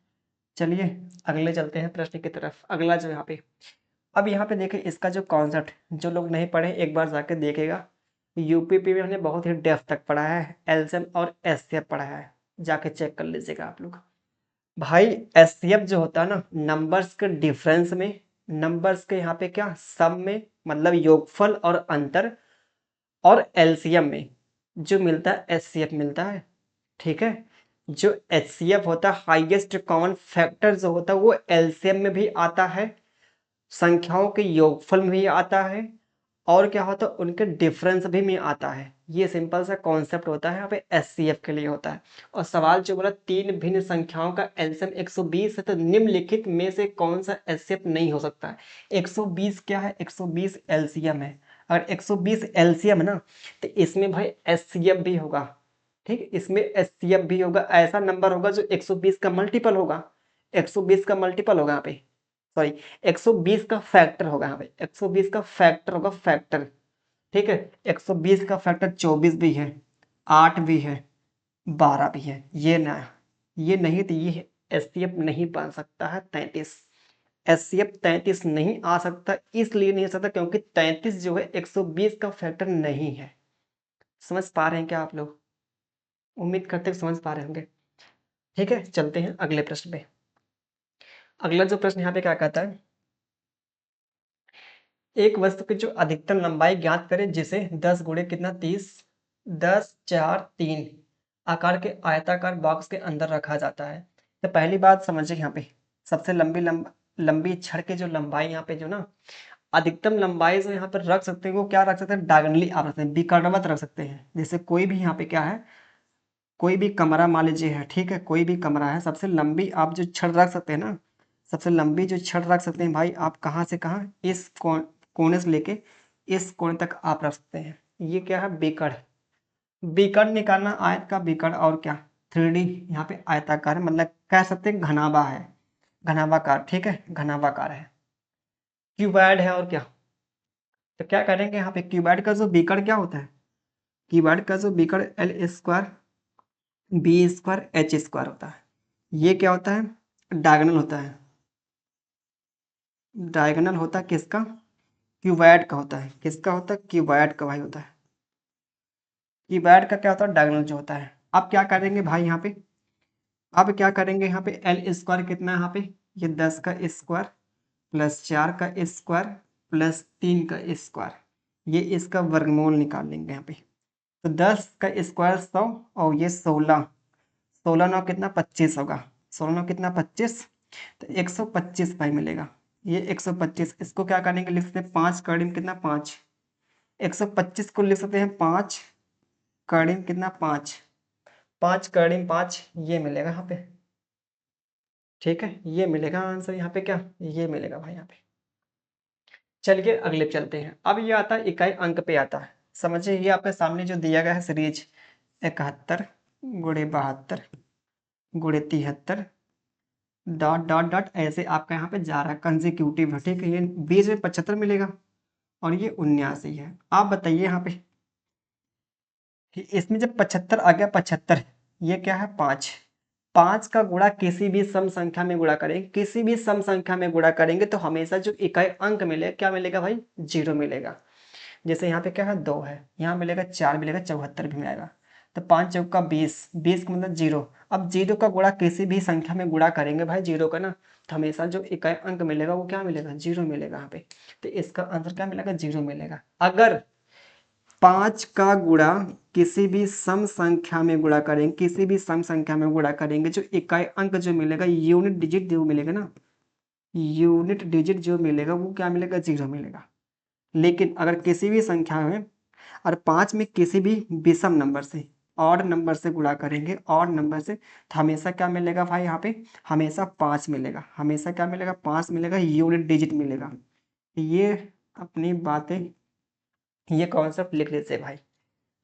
Speaker 1: चलिए अगले चलते हैं प्रश्न की तरफ। अगला जो यहाँ पे, अब यहाँ पे देखिए इसका जो कॉन्सेप्ट जो लोग नहीं पढ़े एक बार जाके देखेगा, यूपीपी में हमने बहुत ही डेप्थ तक पढ़ा है, एलसीएम और एचसीएफ पढ़ा है, जाके चेक कर लीजिएगा आप लोग। भाई एचसीएफ जो होता है ना, नंबर्स के डिफरेंस में, नंबर्स के यहाँ पे क्या सम में, मतलब योगफल और अंतर, और एलसीएम में जो मिलता है एचसीएफ मिलता है, ठीक है। जो एचसीएफ होता है हाईएस्ट कॉमन फैक्टर जो होता है वो एलसीएम में भी आता है, संख्याओं के योगफल में भी आता है, और क्या होता है उनके डिफरेंस भी में आता है। ये सिंपल सा कॉन्सेप्ट होता है यहाँ पे एचसीएफ के लिए होता है। और सवाल जो बोला तीन भिन्न संख्याओं का एलसीएम 120 है, तो निम्नलिखित में से कौन सा एचसीएफ नहीं हो सकता है। 120 क्या है, 120 एलसीएम है, अगर 120 एलसीएम है ना, तो इसमें भाई एचसीएफ भी होगा, ठीक है, इसमें एचसीएफ भी होगा, ऐसा नंबर होगा जो 120 का मल्टीपल होगा, 120 का मल्टीपल होगा यहाँ पे, सॉरी 120 का फैक्टर होगा यहाँ पे, 120 का फैक्टर होगा, फैक्टर। ठीक है, 120 का फैक्टर 24 भी है, 8 भी है, 12 भी है। ये नहीं तो ये एचसीएफ नहीं बन सकता है 33। एचसीएफ 33 नहीं आ सकता, इसलिए नहीं आ सकता क्योंकि 33 जो है 120 का फैक्टर नहीं है। समझ पा रहे हैं क्या आप लोग? उम्मीद करते हैं समझ पा रहे होंगे। ठीक है, चलते हैं अगले प्रश्न पे। अगला जो प्रश्न यहाँ पे क्या कहता है, एक वस्तु की जो अधिकतम लंबाई ज्ञात करें जिसे 10 गुणे कितना 30, 10 4 3 आकार के आयताकार बॉक्स के अंदर रखा जाता है। तो पहली बात समझिए यहाँ पे, सबसे लंबी छड़ की जो लंबाई यहाँ पे जो ना अधिकतम लंबाई जो यहाँ पर रख सकते हैं वो क्या रख सकते हैं, डायगोनली आप रख सकते हैं, विकर्णवत रख सकते हैं। जैसे कोई भी यहाँ पे क्या है, कोई भी कमरा मान लीजिए है, ठीक है, कोई भी कमरा है, सबसे लंबी आप जो छड़ रख सकते हैं ना, सबसे लंबी जो छड़ रख सकते हैं भाई, आप कहाँ से कहाँ, इस कोने से लेके इस कोने तक आप रख सकते हैं। ये क्या है, बीकड़। बीकड़ निकालना, आयत का बीकड़, और क्या 3D यहाँ पे आयताकार है, मतलब कह सकते हैं घनाभा है, घनाभाकार। ठीक है, घनाभाकार है, क्यूबॉइड है, और क्या। तो क्या करेंगे यहाँ पे, क्यूबॉइड का जो बीकड़ क्या होता है, क्यूबॉइड का जो बीकड़ L² B² H² होता है। ये क्या होता है, डायगोनल होता है। डायगोनल होता है किसका, क्यूबॉइड का होता है। किसका होता है, क्यूबॉइड का भाई होता है। क्यूबॉइड का क्या होता है, डायगोनल जो होता है। अब क्या करेंगे भाई यहाँ पे, अब क्या करेंगे यहाँ पे, L² कितना है यहाँ पे, ये 10 का स्क्वायर प्लस 4 का स्क्वायर प्लस 3 का स्क्वायर, ये इसका वर्गमूल निकाल लेंगे यहाँ पे। तो 10 का स्क्वायर 100 और ये 16, 16 9 कितना 25 होगा, 16 9 कितना 25, तो 125 भाई मिलेगा। ये 125, इसको क्या करेंगे, लिख सकते हैं 5 कड़िम कितना 5, 125 को लिख सकते हैं 5 कड़िम कितना 5, 5 कड़िम 5, ये मिलेगा यहाँ पे। ठीक है, ये मिलेगा आंसर यहाँ पे, क्या ये मिलेगा भाई यहाँ पे। चलिए अगले पे चलते हैं। अब ये आता है इकाई अंक पे आता है। समझिए, ये आपके सामने जो दिया गया है सीरीज 71 गुणे 72 गुणे 73 डॉट डॉट डॉट ऐसे आपका यहाँ पे जा रहा है कंजिक्यूटिव है। ठीक है, ये बीच में 75 मिलेगा और ये 79 है। आप बताइए यहाँ पे, इसमें जब 75 आ गया, 75 ये क्या है 5, 5 का गुणा किसी भी सम संख्या में गुणा करेंगे, किसी भी सम संख्या में गुणा करेंगे तो हमेशा जो इकाई अंक मिलेगा क्या मिलेगा भाई, 0 मिलेगा। जैसे यहाँ पे क्या है 2 है, यहाँ मिलेगा 4 मिलेगा, 74 भी मिलेगा। तो 5 चौका 20, 20 का मतलब 0। अब 0 का गुणा किसी भी संख्या में गुणा करेंगे भाई 0 का ना, तो हमेशा जो इकाई अंक मिलेगा वो क्या मिलेगा, 0 मिलेगा यहाँ पे। तो इसका आंसर क्या मिलेगा, 0 मिलेगा। अगर 5 का गुणा किसी भी सम संख्या में गुणा करेंगे, किसी भी सम संख्या में गुणा करेंगे, जो इकाई अंक जो मिलेगा, यूनिट डिजिट जो मिलेगा ना, यूनिट डिजिट जो मिलेगा वो क्या मिलेगा, 0 मिलेगा। लेकिन अगर किसी भी संख्या में और 5 में किसी भी विषम नंबर से, ऑड नंबर से गुणा करेंगे, ऑड नंबर से, तो हमेशा क्या मिलेगा भाई यहाँ पे, हमेशा 5 मिलेगा। हमेशा क्या मिलेगा, 5 मिलेगा, यूनिट डिजिट मिलेगा। ये अपनी बातें, ये कॉन्सेप्ट लिख लेते भाई।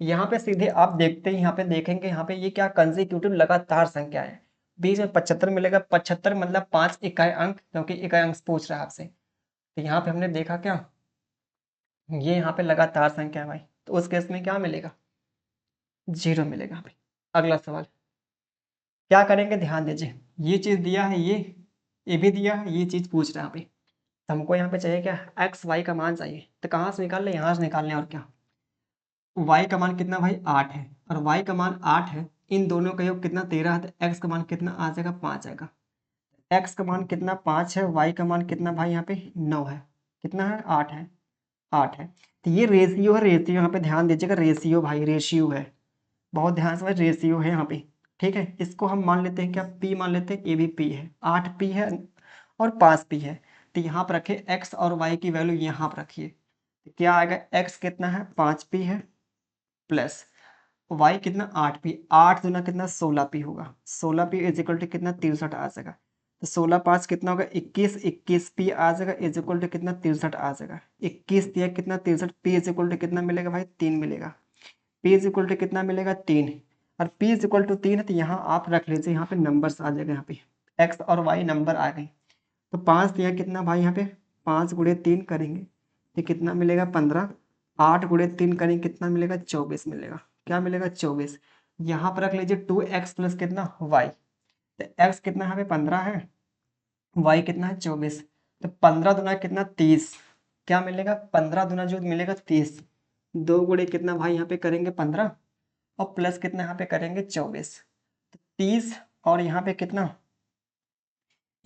Speaker 1: यहाँ पे सीधे आप देखते हैं, यहाँ पे देखेंगे, यहाँ पे ये क्या कंसेक्यूटिव लगातार संख्या है। बीच में 75 मिलेगा, 75 मतलब 5 इकाई अंक, क्योंकि इकाई अंक पूछ रहा है आपसे। तो यहाँ पे हमने देखा क्या, ये यहाँ पे लगातार संख्या है भाई, तो उस केस में क्या मिलेगा, 0 मिलेगा भाई। अगला सवाल क्या करेंगे, ध्यान दीजिए, ये चीज दिया है, ये भी दिया है, ये चीज पूछ रहा है यहाँ पे। तो हमको यहाँ पे चाहिए क्या, एक्स वाई का मान चाहिए। तो कहाँ से निकाल लें, यहाँ से निकाल लें, और क्या। y का मान कितना भाई 8 है, और y का मान 8 है, इन दोनों का योग कितना 13 है, तो x का मान कितना आ जाएगा, 5 आएगा। x का मान कितना 5 है, y का मान कितना भाई यहाँ पे 9 है, कितना है 8 है, 8 है। तो ये रेशियो है, रेशियो यहाँ पे ध्यान दीजिएगा, रेशियो भाई, रेशियो है, बहुत ध्यान से भाई, रेशियो है यहाँ पे। ठीक है, इसको हम मान लेते हैं क्या, p मान लेते हैं, ये भी p है, 8p है और 5p है। तो यहाँ पर रखे x और y की वैल्यू यहाँ पर रखिए, तो क्या आएगा, x कितना है 5p है, प्लस y कितना 8p, 8 दूना कितना 16p होगा, 16p इज इक्वल टू कितना 63 आ जाएगा। तो 16 5 कितना होगा 21, 21p आ जाएगा इज इक्वल टू कितना 63 आ जाएगा। 21 दिया कितना 63, p इज इक्वल टू कितना मिलेगा भाई 3 मिलेगा, p इज इक्वल टू कितना मिलेगा 3। और p इज इक्वल टू 3 है, तो यहाँ आप रख लीजिए, यहाँ पे नंबर्स आ जाएगा, यहाँ पे x और y नंबर आ गए। तो 5 दिया कितना भाई, यहाँ पे 5 गुणे 3 करेंगे तो कितना मिलेगा 15, 8 गुणे 3 करेंगे कितना मिलेगा 24 मिलेगा। क्या मिलेगा 24। यहाँ पर रख लीजिए 2x प्लस कितना y, तो x कितना यहाँ पे 15 है, y कितना है 24, तो 15 दुना कितना 30, क्या मिलेगा 15 दुना जो मिलेगा 30, 2 गुणे कितना भाई यहाँ पे करेंगे 15 और प्लस कितना यहाँ पे करेंगे 24, तो 30 और यहाँ पे कितना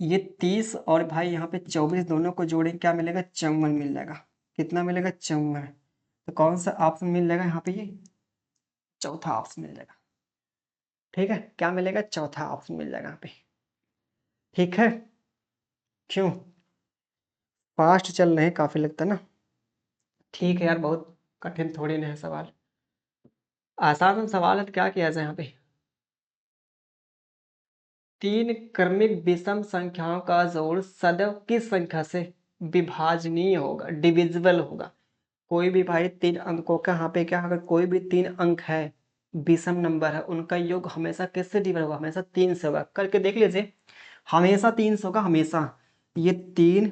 Speaker 1: ये 30 और भाई यहाँ पे 24 दोनों को जोड़ेंगे क्या मिलेगा 54 मिल जाएगा। कितना मिलेगा 54। तो कौन सा ऑप्शन मिल जाएगा यहाँ पे, ये चौथा ऑप्शन मिल जाएगा। ठीक है, क्या मिलेगा चौथा ऑप्शन मिल जाएगा यहाँ पे। ठीक है, क्यों फास्ट चल रहे हैं काफी लगता है ना। ठीक है यार, बहुत कठिन थोड़ी ना है सवाल, आसान सवाल है। तो क्या किया जाए यहाँ पे, 3 क्रमिक विषम संख्याओं का जोड़ सदैव किस संख्या से विभाजनीय होगा, डिविजिबल होगा। कोई भी भाई 3 अंकों का यहाँ पे क्या, अगर कोई भी 3 अंक है, विषम नंबर है, उनका योग हमेशा किससे डिवाइड होगा, हमेशा 3 से होगा। करके देख लीजिए, हमेशा 3 से होगा, हमेशा। ये 3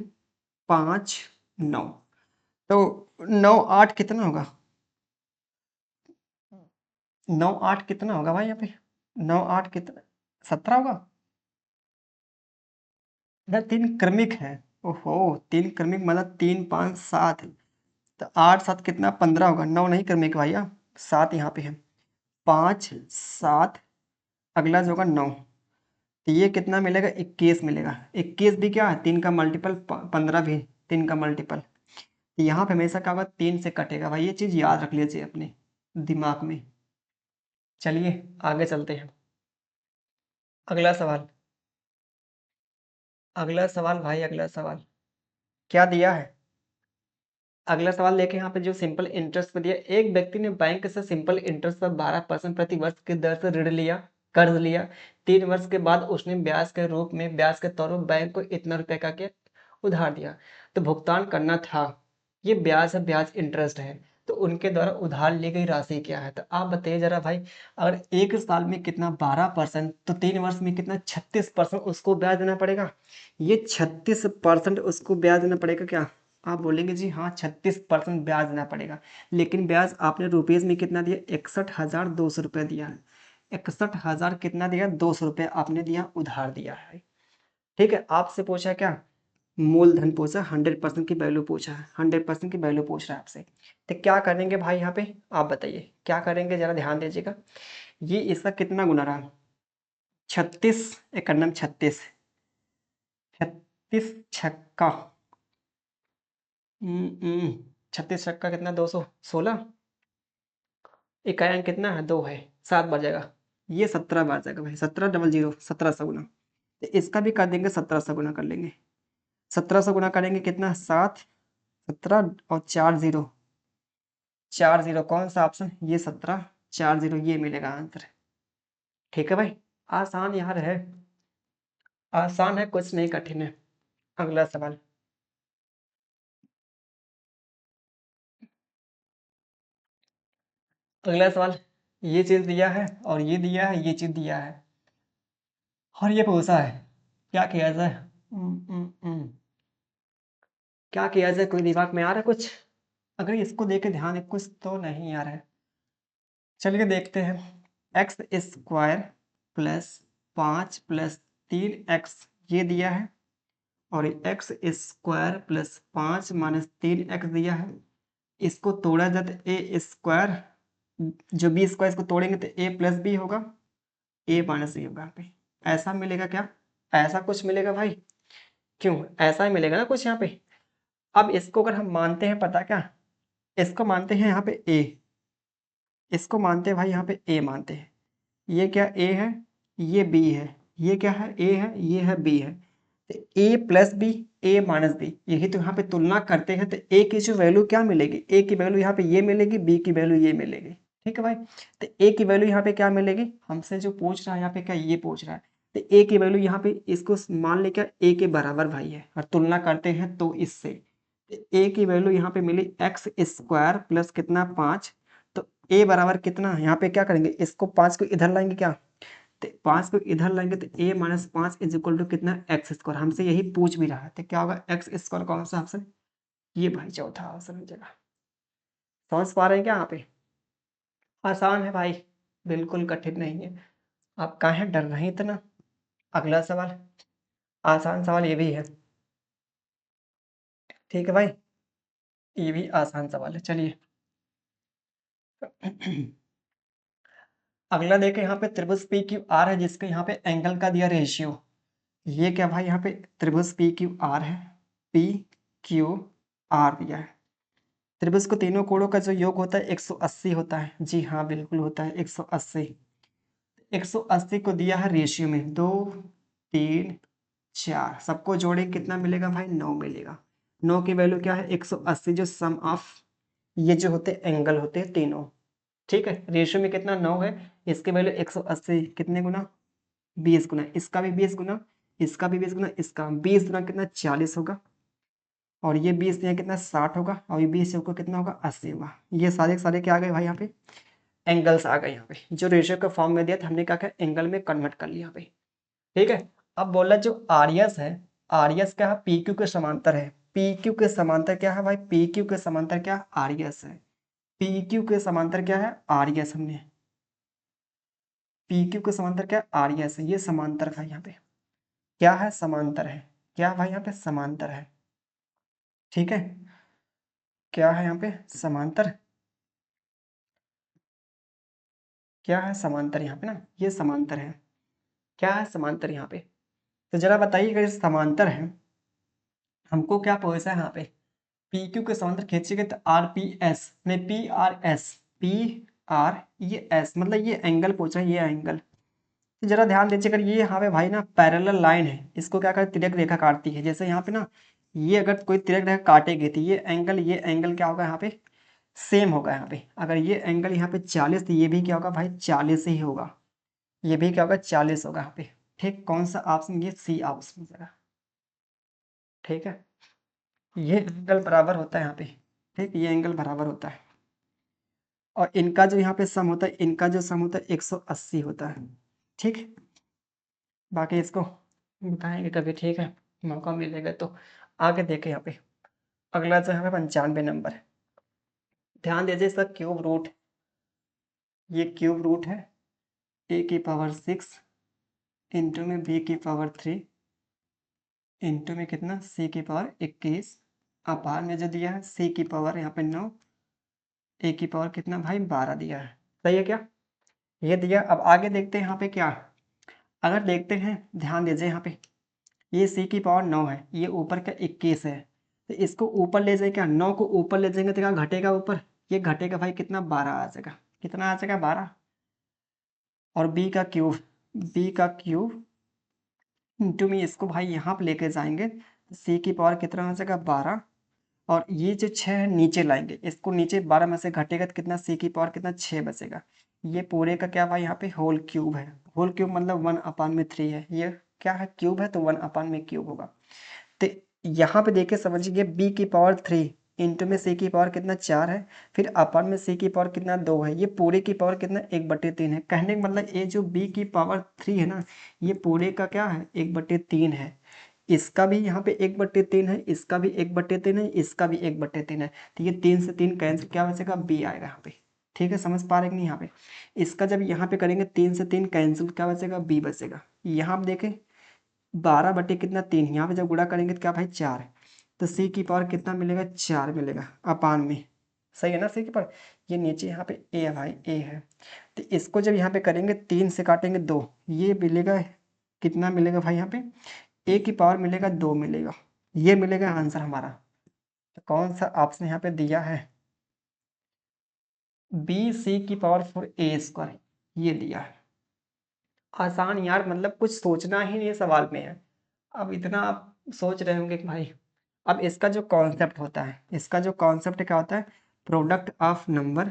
Speaker 1: 5 9, तो 9 8 कितना होगा, 9 8 कितना होगा भाई यहाँ पे, 9 8 कितना 17 होगा ना। 3 क्रमिक है, ओहो 3 क्रमिक मतलब 3 5 7, तो 8 7 कितना 15 होगा। 9 नहीं क्रमिक भैया, 7 यहाँ पे है, 5 7 अगला जो होगा 9, तो ये कितना मिलेगा 21 मिलेगा। 21 भी क्या है 3 का मल्टीपल, 15 भी 3 का मल्टीपल। तो यहाँ पे हमेशा क्या होगा 3 से कटेगा भाई, ये चीज़ याद रख लीजिए अपने दिमाग में। चलिए आगे चलते हैं, अगला सवाल। अगला सवाल भाई, अगला सवाल क्या दिया है। अगला सवाल देखें, यहाँ पे जो सिंपल इंटरेस्ट पर दिया, एक व्यक्ति ने बैंक से सिंपल इंटरेस्ट पर 12% प्रति वर्ष की दर से ऋण लिया, कर्ज लिया। 3 वर्ष के बाद उसने ब्याज के रूप में, ब्याज के तौर पर बैंक को इतना रुपए का के उधार दिया, तो भुगतान करना था। ये ब्याज है, ब्याज इंटरेस्ट है, तो उनके द्वारा उधार ली गई राशि क्या है। तो आप बताइए जरा भाई, अगर 1 साल में कितना 12%, तो 3 वर्ष में कितना 36% उसको ब्याज देना पड़ेगा। ये 36% उसको ब्याज देना पड़ेगा क्या। आप बोलेंगे जी हाँ 36% ब्याज देना पड़ेगा, लेकिन ब्याज आपने रुपीज में कितना दिया 61,200 रुपये दिया है। 61,000 कितना दिया 200 रुपये आपने दिया, उधार दिया है। ठीक है, आपसे पूछा क्या मूलधन पूछा, 100% की वैल्यू पूछा है, 100% की वैल्यू पूछ रहा है आपसे। तो क्या करेंगे भाई यहाँ पे, आप बताइए क्या करेंगे, जरा ध्यान दीजिएगा। ये इसका कितना गुना रहा 36, एक नम 36, 36 छक्का 36 छक्का कितना 216, इकाई अंक कितना है 2 है, 7 बार जाएगा, ये 17 बार जाएगा भाई, 17 डबल 0 1700 गुना। तो इसका भी कर देंगे 1700 गुना कर लेंगे, 1700 गुना करेंगे कितना 7 17 और 4 0, 4 0 कौन सा ऑप्शन, ये 17 4 0 ये मिलेगा आंसर। ठीक है भाई, आसान यार है, आसान है, कुछ नहीं कठिन है। अगला सवाल, अगला सवाल, ये चीज दिया है और ये दिया है, ये चीज दिया है और ये पूछा है, क्या किया जाए। क्या किया जाए, कोई दिमाग में आ रहा है कुछ। अगर इसको देखे ध्यान, कुछ तो नहीं आ रहा है। चलिए देखते हैं, x square plus 5 plus 3x ये दिया है, और x square plus 5 minus 3x दिया है। इसको तोड़ा जाए तो ए स्क्वायर, जो बी स्क्वायर इसको तोड़ेंगे तो ए प्लस बी होगा, ए माइनस बी होगा। यहाँ पे ऐसा मिलेगा क्या, ऐसा कुछ मिलेगा भाई, क्यों ऐसा ही मिलेगा ना कुछ यहाँ पे। अब इसको अगर हम मानते हैं, पता क्या, इसको मानते हैं यहाँ पे ए, इसको मानते हैं भाई यहाँ पे ए मानते हैं। ये क्या ए है, ये बी है, ये क्या है ए है, ये है बी है। तो ए प्लस बी, ए माइनस बी, यही तो यहाँ पे तुलना करते हैं। तो ए की जो वैल्यू क्या मिलेगी, ए की वैल्यू यहाँ पे ये मिलेगी, बी की वैल्यू ये मिलेगी। ठीक है भाई, तो ए की वैल्यू यहाँ पे क्या मिलेगी, हमसे जो पूछ रहा है यहाँ पे क्या ये पूछ रहा है, तो ए की वैल्यू यहाँ पे इसको मान ले क्या ए के बराबर भाई है, और तुलना करते हैं तो इससे ए की वैल्यू यहाँ पे मिली एक्स स्क्वायर प्लस कितना 5 तो ए बराबर कितना, यहाँ पे क्या करेंगे, इसको 5 को इधर लाएंगे क्या, तो 5 को इधर लाएंगे तो a minus 5 is equal to कितना, एक्स स्क्वायर। हमसे यही पूछ भी रहा है, तो क्या होगा, एक्स स्क्वायर कौन सा ऑप्शन, ये भाई चौथा ऑप्शन हो जाएगा। समझ पा रहे हैं क्या यहाँ पे, आसान है भाई, बिल्कुल कठिन नहीं है। आप काहे डर रहे हैं इतना। अगला सवाल, आसान सवाल ये भी है, ठीक है भाई, ये भी आसान सवाल है, चलिए। अगला देखें, यहाँ पे त्रिभुज पी क्यू आर है, जिसके यहाँ पे एंगल का दिया रेशियो। ये क्या भाई, यहाँ पे त्रिभुज पी क्यू आर है, पी क्यू आर दिया है। त्रिभुज को तीनों कोणों का जो योग होता है 180 होता है, जी हाँ बिल्कुल होता है 180। 180 को दिया है रेशियो में 2 3 4, सबको जोड़े कितना मिलेगा भाई, 9 मिलेगा। 9 की वैल्यू क्या है, 180, जो सम ऑफ ये जो होते एंगल होते हैं तीनों, ठीक है। रेशियो में कितना 9 है, इसकी वैल्यू 180, कितने गुना, 20 गुना, इसका भी 20 गुना, इसका भी 20 गुना, इसका 20 गुना कितना 40 होगा, और ये 20 यहाँ कितना 60 होगा, और ये 20 को कितना होगा 80 होगा। ये सारे के सारे क्या आ गए भाई, यहाँ पे एंगल्स आ गए। यहाँ पे जो रेशियो के फॉर्म में दिया था हमने क्या किया, एंगल में कन्वर्ट कर लिया यहाँ पे, ठीक है। अब बोला जो आरएस है, आरएस क्या है, पी क्यू के समांतर है। पी क्यू के समांतर क्या है भाई, पी क्यू के समांतर क्या है, आरएस है। पी क्यू के समांतर क्या है, आरएस। हमने पी क्यू के समांतर क्या है, आरएस है। ये समांतर का यहाँ पे क्या है, समांतर है। क्या भाई यहाँ पे समांतर है, ठीक है। क्या है यहाँ पे समांतर, क्या है समांतर यहाँ पे ना, ये समांतर है। क्या है समांतर यहाँ पे, तो जरा बताइए, अगर समांतर है, हमको क्या पूछा है यहाँ पे, पी क्यू के समांतर खींचेंगे तो आर पी एस में, P R S, P R ये एस, मतलब ये एंगल पूछा है, ये एंगल। तो जरा ध्यान दीजिए, अगर ये यहाँ पे भाई ना पैरेलल लाइन है, इसको क्या करे, तिर्यक रेखा काटती है। जैसे यहाँ पे ना, ये अगर कोई तिर्यक रेखा काटेगी तो ये एंगल क्या होगा यहाँ पे, सेम होगा। यहाँ पे अगर ये एंगल यहाँ पे 40, तो ये भी क्या होगा भाई 40 ही होगा। ये भी क्या होगा 40 होगा यहाँ पे, ठीक। कौन सा ऑप्शन, ये सी ऑप्शन जरा, ठीक है। ये एंगल बराबर होता है यहाँ पे, ठीक, ये एंगल बराबर होता है। और इनका जो यहाँ पे सम होता है, इनका जो सम होता है 180 होता है, ठीक। बाकी इसको बताएंगे कभी, ठीक है, मौका मिलेगा तो। आगे देखें यहाँ पे, अगला जो है 95 नंबर है। ध्यान दीजिए, इसका क्यूब रूट, ये क्यूब रूट है ए की पावर 6 इंटू में बी की पावर 3 इंटू में कितना सी की पावर 21, अपार में जो दिया है सी की पावर यहाँ पे 9, ए की पावर कितना भाई 12 दिया है। सही है क्या, ये दिया। अब आगे देखते हैं यहाँ पे क्या, अगर देखते हैं, ध्यान दीजिए यहाँ पे, ये सी की पावर 9 है, ये ऊपर का 21 है, तो इसको ऊपर ले जाए, क्या 9 को ऊपर ले जाएंगे तो क्या घटेगा ऊपर, ये घटेगा भाई कितना 12 आ जाएगा, कितना आ जाएगा 12। और बी का क्यूब, बी का क्यूब इंटू में इसको भाई यहाँ पे लेके जाएंगे, सी की पावर कितना आ जाएगा 12, और ये जो 6 है नीचे लाएंगे, इसको नीचे 12 में से घटेगा तो कितना सी की पावर कितना 6 बचेगा। ये पूरे का क्या भाई यहाँ पे होल क्यूब है, होल क्यूब मतलब 1/3 है। ये क्या है, क्यूब है तो 1/क्यूब होगा। तो यहाँ पे देखे समझिए, बी की पावर 3 इंटू में सी की पावर कितना 4 है, फिर अपन में सी की पावर कितना 2 है, ये पूरे की पावर कितना 1/3 है। कहने का मतलब ये जो बी की पावर 3 है ना, ये पूरे का क्या है 1/3 है। इसका भी यहाँ पे 1/3 है, इसका भी 1/3 है, इसका भी 1/3 है। तो ये 3 से 3 कैंसिल, क्या बचेगा बी आएगा यहाँ पे, ठीक है। समझ पा रहे कि नहीं, यहाँ पे इसका जब यहाँ पे करेंगे 3 से 3 कैंसिल, क्या बचेगा बी बचेगा। यहाँ आप देखें 12 बटे कितना 3, यहाँ पे जब गुणा करेंगे तो क्या भाई 4, तो सी की पावर कितना मिलेगा 4 मिलेगा अपान में। सही है ना, सी की पावर, ये नीचे यहाँ पे ए है भाई, ए है। तो इसको जब यहाँ पे करेंगे 3 से काटेंगे 2, ये मिलेगा कितना मिलेगा भाई यहाँ पे, ए की पावर मिलेगा 2 मिलेगा। ये मिलेगा आंसर हमारा। तो कौन सा ऑप्शन यहाँ पे दिया है, बी सी की पावर 4 ए स्क्वायर, ये दिया है। आसान यार, मतलब कुछ सोचना ही नहीं सवाल में है। अब इतना आप सोच रहे होंगे कि भाई, अब इसका जो कॉन्सेप्ट होता है, इसका जो कॉन्सेप्ट क्या होता है, product of number,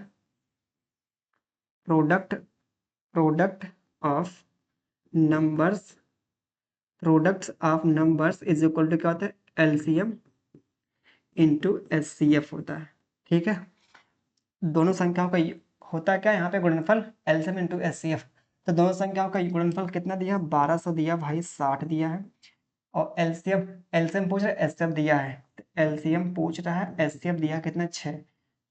Speaker 1: product product of numbers, products of numbers is equal to क्या होता है, एलसीएम इंटू एचसीएफ होता है, ठीक है। दोनों संख्याओं का होता क्या है यहाँ पे गुणनफल एलसीएम इंटू एचसीएफ। तो दोनों संख्याओं का गुणनफल कितना दिया, 1200 दिया भाई, 60 दिया है। और एलसीएम एलसीएम पूछ रहा है, एचसीएफ दिया है, तो एलसीएम पूछ रहा है, एचसीएफ दिया कितना, 6।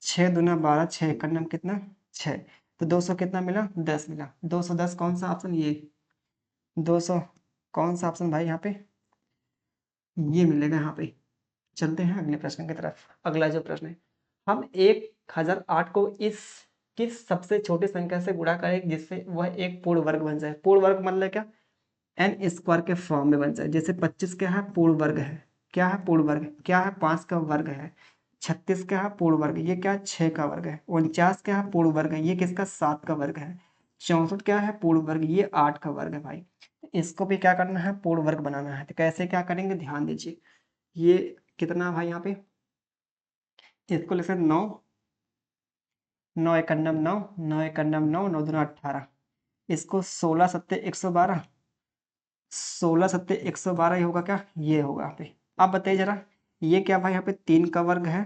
Speaker 1: 6 दूना 12, 6 का नाम कितना, 6। तो 200 कितना मिला, 10 मिला। 210 कौन सा ऑप्शन, ये 200 कौन सा ऑप्शन भाई यहाँ पे, ये मिलेगा यहाँ पे। चलते हैं अगले प्रश्न की तरफ। अगला जो प्रश्न है, हम 1008 को इस किस सबसे छोटी संख्या से गुणा करें जिससे वह एक पूर्ण वर्ग बन जाए। पूर्ण वर्ग मतलब क्या, एन स्क्वायर के फॉर्म में बन जाए। जैसे 25 क्या है, पूर्ण वर्ग है, क्या है पूर्ण वर्ग, क्या है 5 का वर्ग है। 36 क्या है पूर्ण वर्ग, ये क्या है 6 का वर्ग है। 49 क्या है पूर्ण वर्ग है, ये किसका 7 का वर्ग है। 64 क्या है पूर्ण वर्ग, ये 8 का वर्ग है भाई। इसको भी क्या करना है, पूर्ण वर्ग बनाना है। तो कैसे क्या करेंगे, ध्यान दीजिए। ये कितना भाई यहाँ पे, इसको लिखे 9, 9 एकम 9, 9 एकम 9, 9 दूना 18। इसको 16 सत्ते 112, 16 सत्ते 112 ही होगा क्या, ये होगा यहाँ पे। अब बताइए जरा, ये क्या भाई यहाँ पे 3 का वर्ग है,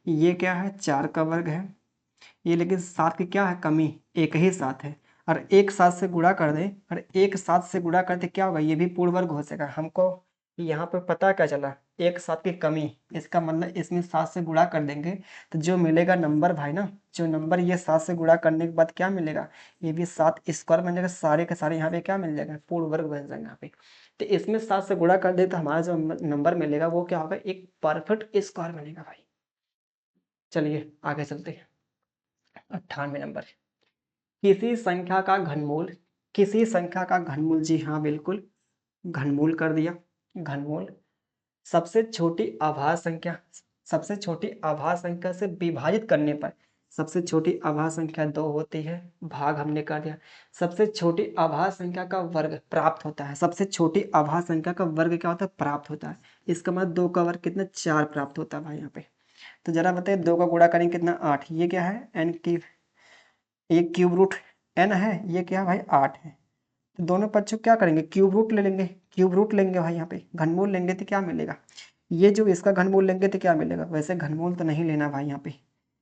Speaker 1: ये क्या है 4 का वर्ग है। ये लेकिन 7 की क्या है कमी, एक ही 7 है। और एक 7 से गुणा कर दे, और एक 7 से गुणा करते क्या होगा, ये भी पूर्ण वर्ग हो सकेगा। हमको यहाँ पे पता क्या चला, एक 7 की कमी, इसका मतलब इसमें 7 से गुणा कर देंगे तो जो मिलेगा नंबर भाई ना, जो नंबर ये 7 से गुणा करने के बाद क्या मिलेगा, ये भी 7 स्क्वायर बन जाएगा। सारे के सारे यहाँ पे क्या मिल जाएगा, पूर्ण वर्ग बन जाएगा यहाँ पे। तो इसमें 7 से गुणा कर दे तो हमारा जो नंबर मिलेगा वो क्या होगा, एक परफेक्ट स्क्वायर मिलेगा भाई। चलिए आगे चलते हैं। 98 नंबर, किसी संख्या का घनमूल, किसी संख्या का घनमूल, जी हाँ बिल्कुल, घनमूल कर दिया। घनमूल सबसे छोटी आभास संख्या, सबसे छोटी आभास संख्या से विभाजित करने पर, सबसे छोटी आभास संख्या 2 होती है, भाग हमने कर दिया। सबसे छोटी आभास संख्या का वर्ग प्राप्त होता है, सबसे छोटी आभास संख्या का वर्ग क्या होता है, प्राप्त होता है। इसका मतलब 2 का वर्ग कितना, 4 प्राप्त होता है भाई यहाँ पे। तो जरा बताइए 2 का गुणा करेंगे कितना, 8। ये क्या है, एन की, ये क्यूब रूट एन है, ये क्या है भाई 8 है। तो दोनों पक्षों क्या करेंगे, क्यूब रूट ले लेंगे, क्यूब रूट लेंगे भाई यहाँ पे। घनमूल लेंगे तो क्या मिलेगा, ये जो इसका घनमूल लेंगे तो क्या मिलेगा, वैसे घनमूल तो नहीं लेना भाई यहाँ पे।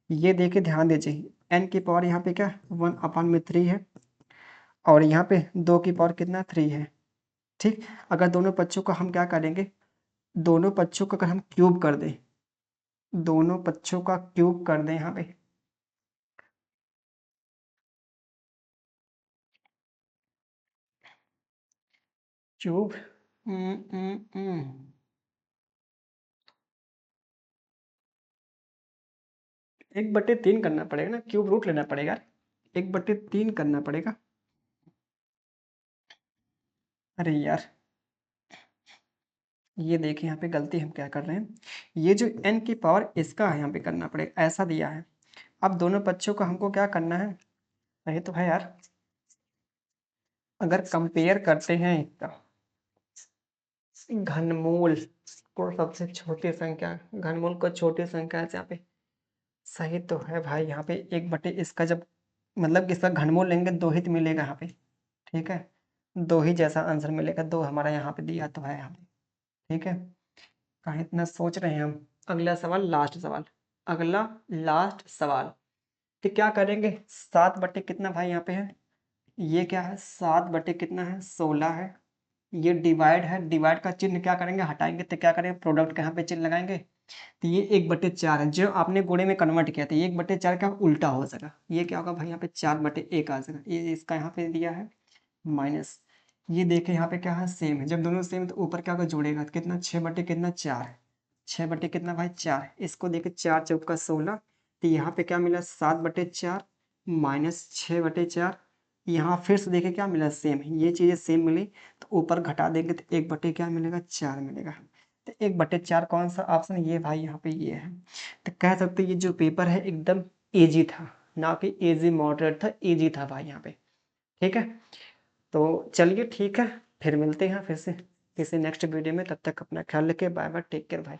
Speaker 1: ये देखिए ध्यान दीजिए, एन की पावर यहाँ पे क्या 1/3 है, और यहाँ पे 2 की पावर कितना 3 है। ठीक, अगर दोनों पक्षों को हम क्या करेंगे, दोनों पक्षों को अगर हम क्यूब कर दें, दोनों पक्षों का क्यूब कर दें यहाँ पे, क्यूब 1/3 करना पड़ेगा ना, क्यूब रूट लेना पड़ेगा, 1/3 करना पड़ेगा। अरे यार, ये देखिए यहाँ पे गलती हम क्या कर रहे हैं, ये जो n की पावर इसका है यहाँ पे करना पड़ेगा, ऐसा दिया है। अब दोनों पक्षों को हमको क्या करना है, ये तो है यार। अगर कंपेयर करते हैं इसका घनमूल को सबसे छोटी संख्या, घनमूल को छोटी संख्या से यहाँ पे, सही तो है भाई यहाँ पे 1/, इसका जब मतलब कि इसका घनमूल लेंगे 2 ही तो मिलेगा यहाँ पे। ठीक है, 2 ही जैसा आंसर मिलेगा, 2 हमारा यहाँ पे दिया तो है यहाँ पे। ठीक है, कहाँ इतना सोच रहे हैं हम। अगला सवाल, लास्ट सवाल, अगला लास्ट सवाल। तो क्या करेंगे, 7 बटे कितना भाई यहाँ पे है, ये क्या है 7 बटे कितना है 16 है। ये डिवाइड है, डिवाइड का चिन्ह क्या करेंगे, हटाएंगे तो क्या करेंगे, प्रोडक्ट का यहाँ पे चिन्ह लगाएंगे। तो ये 1/4 है, जो आपने गुणे में कन्वर्ट किया था, ये 1/4 का उल्टा हो सका, ये क्या होगा भाई यहाँ पे 4/1 आ जाएगा। ये इसका यहाँ पे दिया है माइनस, ये देखें यहाँ पे क्या है सेम है, जब दोनों सेम तो ऊपर क्या होगा जोड़ेगा तो कितना 6 बटे कितना 4, 6 बटे कितना भाई 4। इसको देखे 4 चौका 16, तो यहाँ पे क्या मिला 7/4 माइनस 6/4। यहाँ फिर से देखे क्या मिला सेम, ये चीज़ें सेम मिली तो ऊपर घटा देंगे तो 1 बटे क्या मिलेगा 4 मिलेगा। तो 1/4 कौन सा ऑप्शन, ये भाई यहाँ पे ये है। तो कह सकते ये जो पेपर है एकदम ईजी था, ना कि इजी मॉडरेट था, ईजी था भाई यहाँ पे। ठीक है, तो चलिए ठीक है, फिर मिलते हैं फिर से किसी नेक्स्ट वीडियो में। तब तक अपना ख्याल रखिए, बाय बाय, टेक केयर भाई।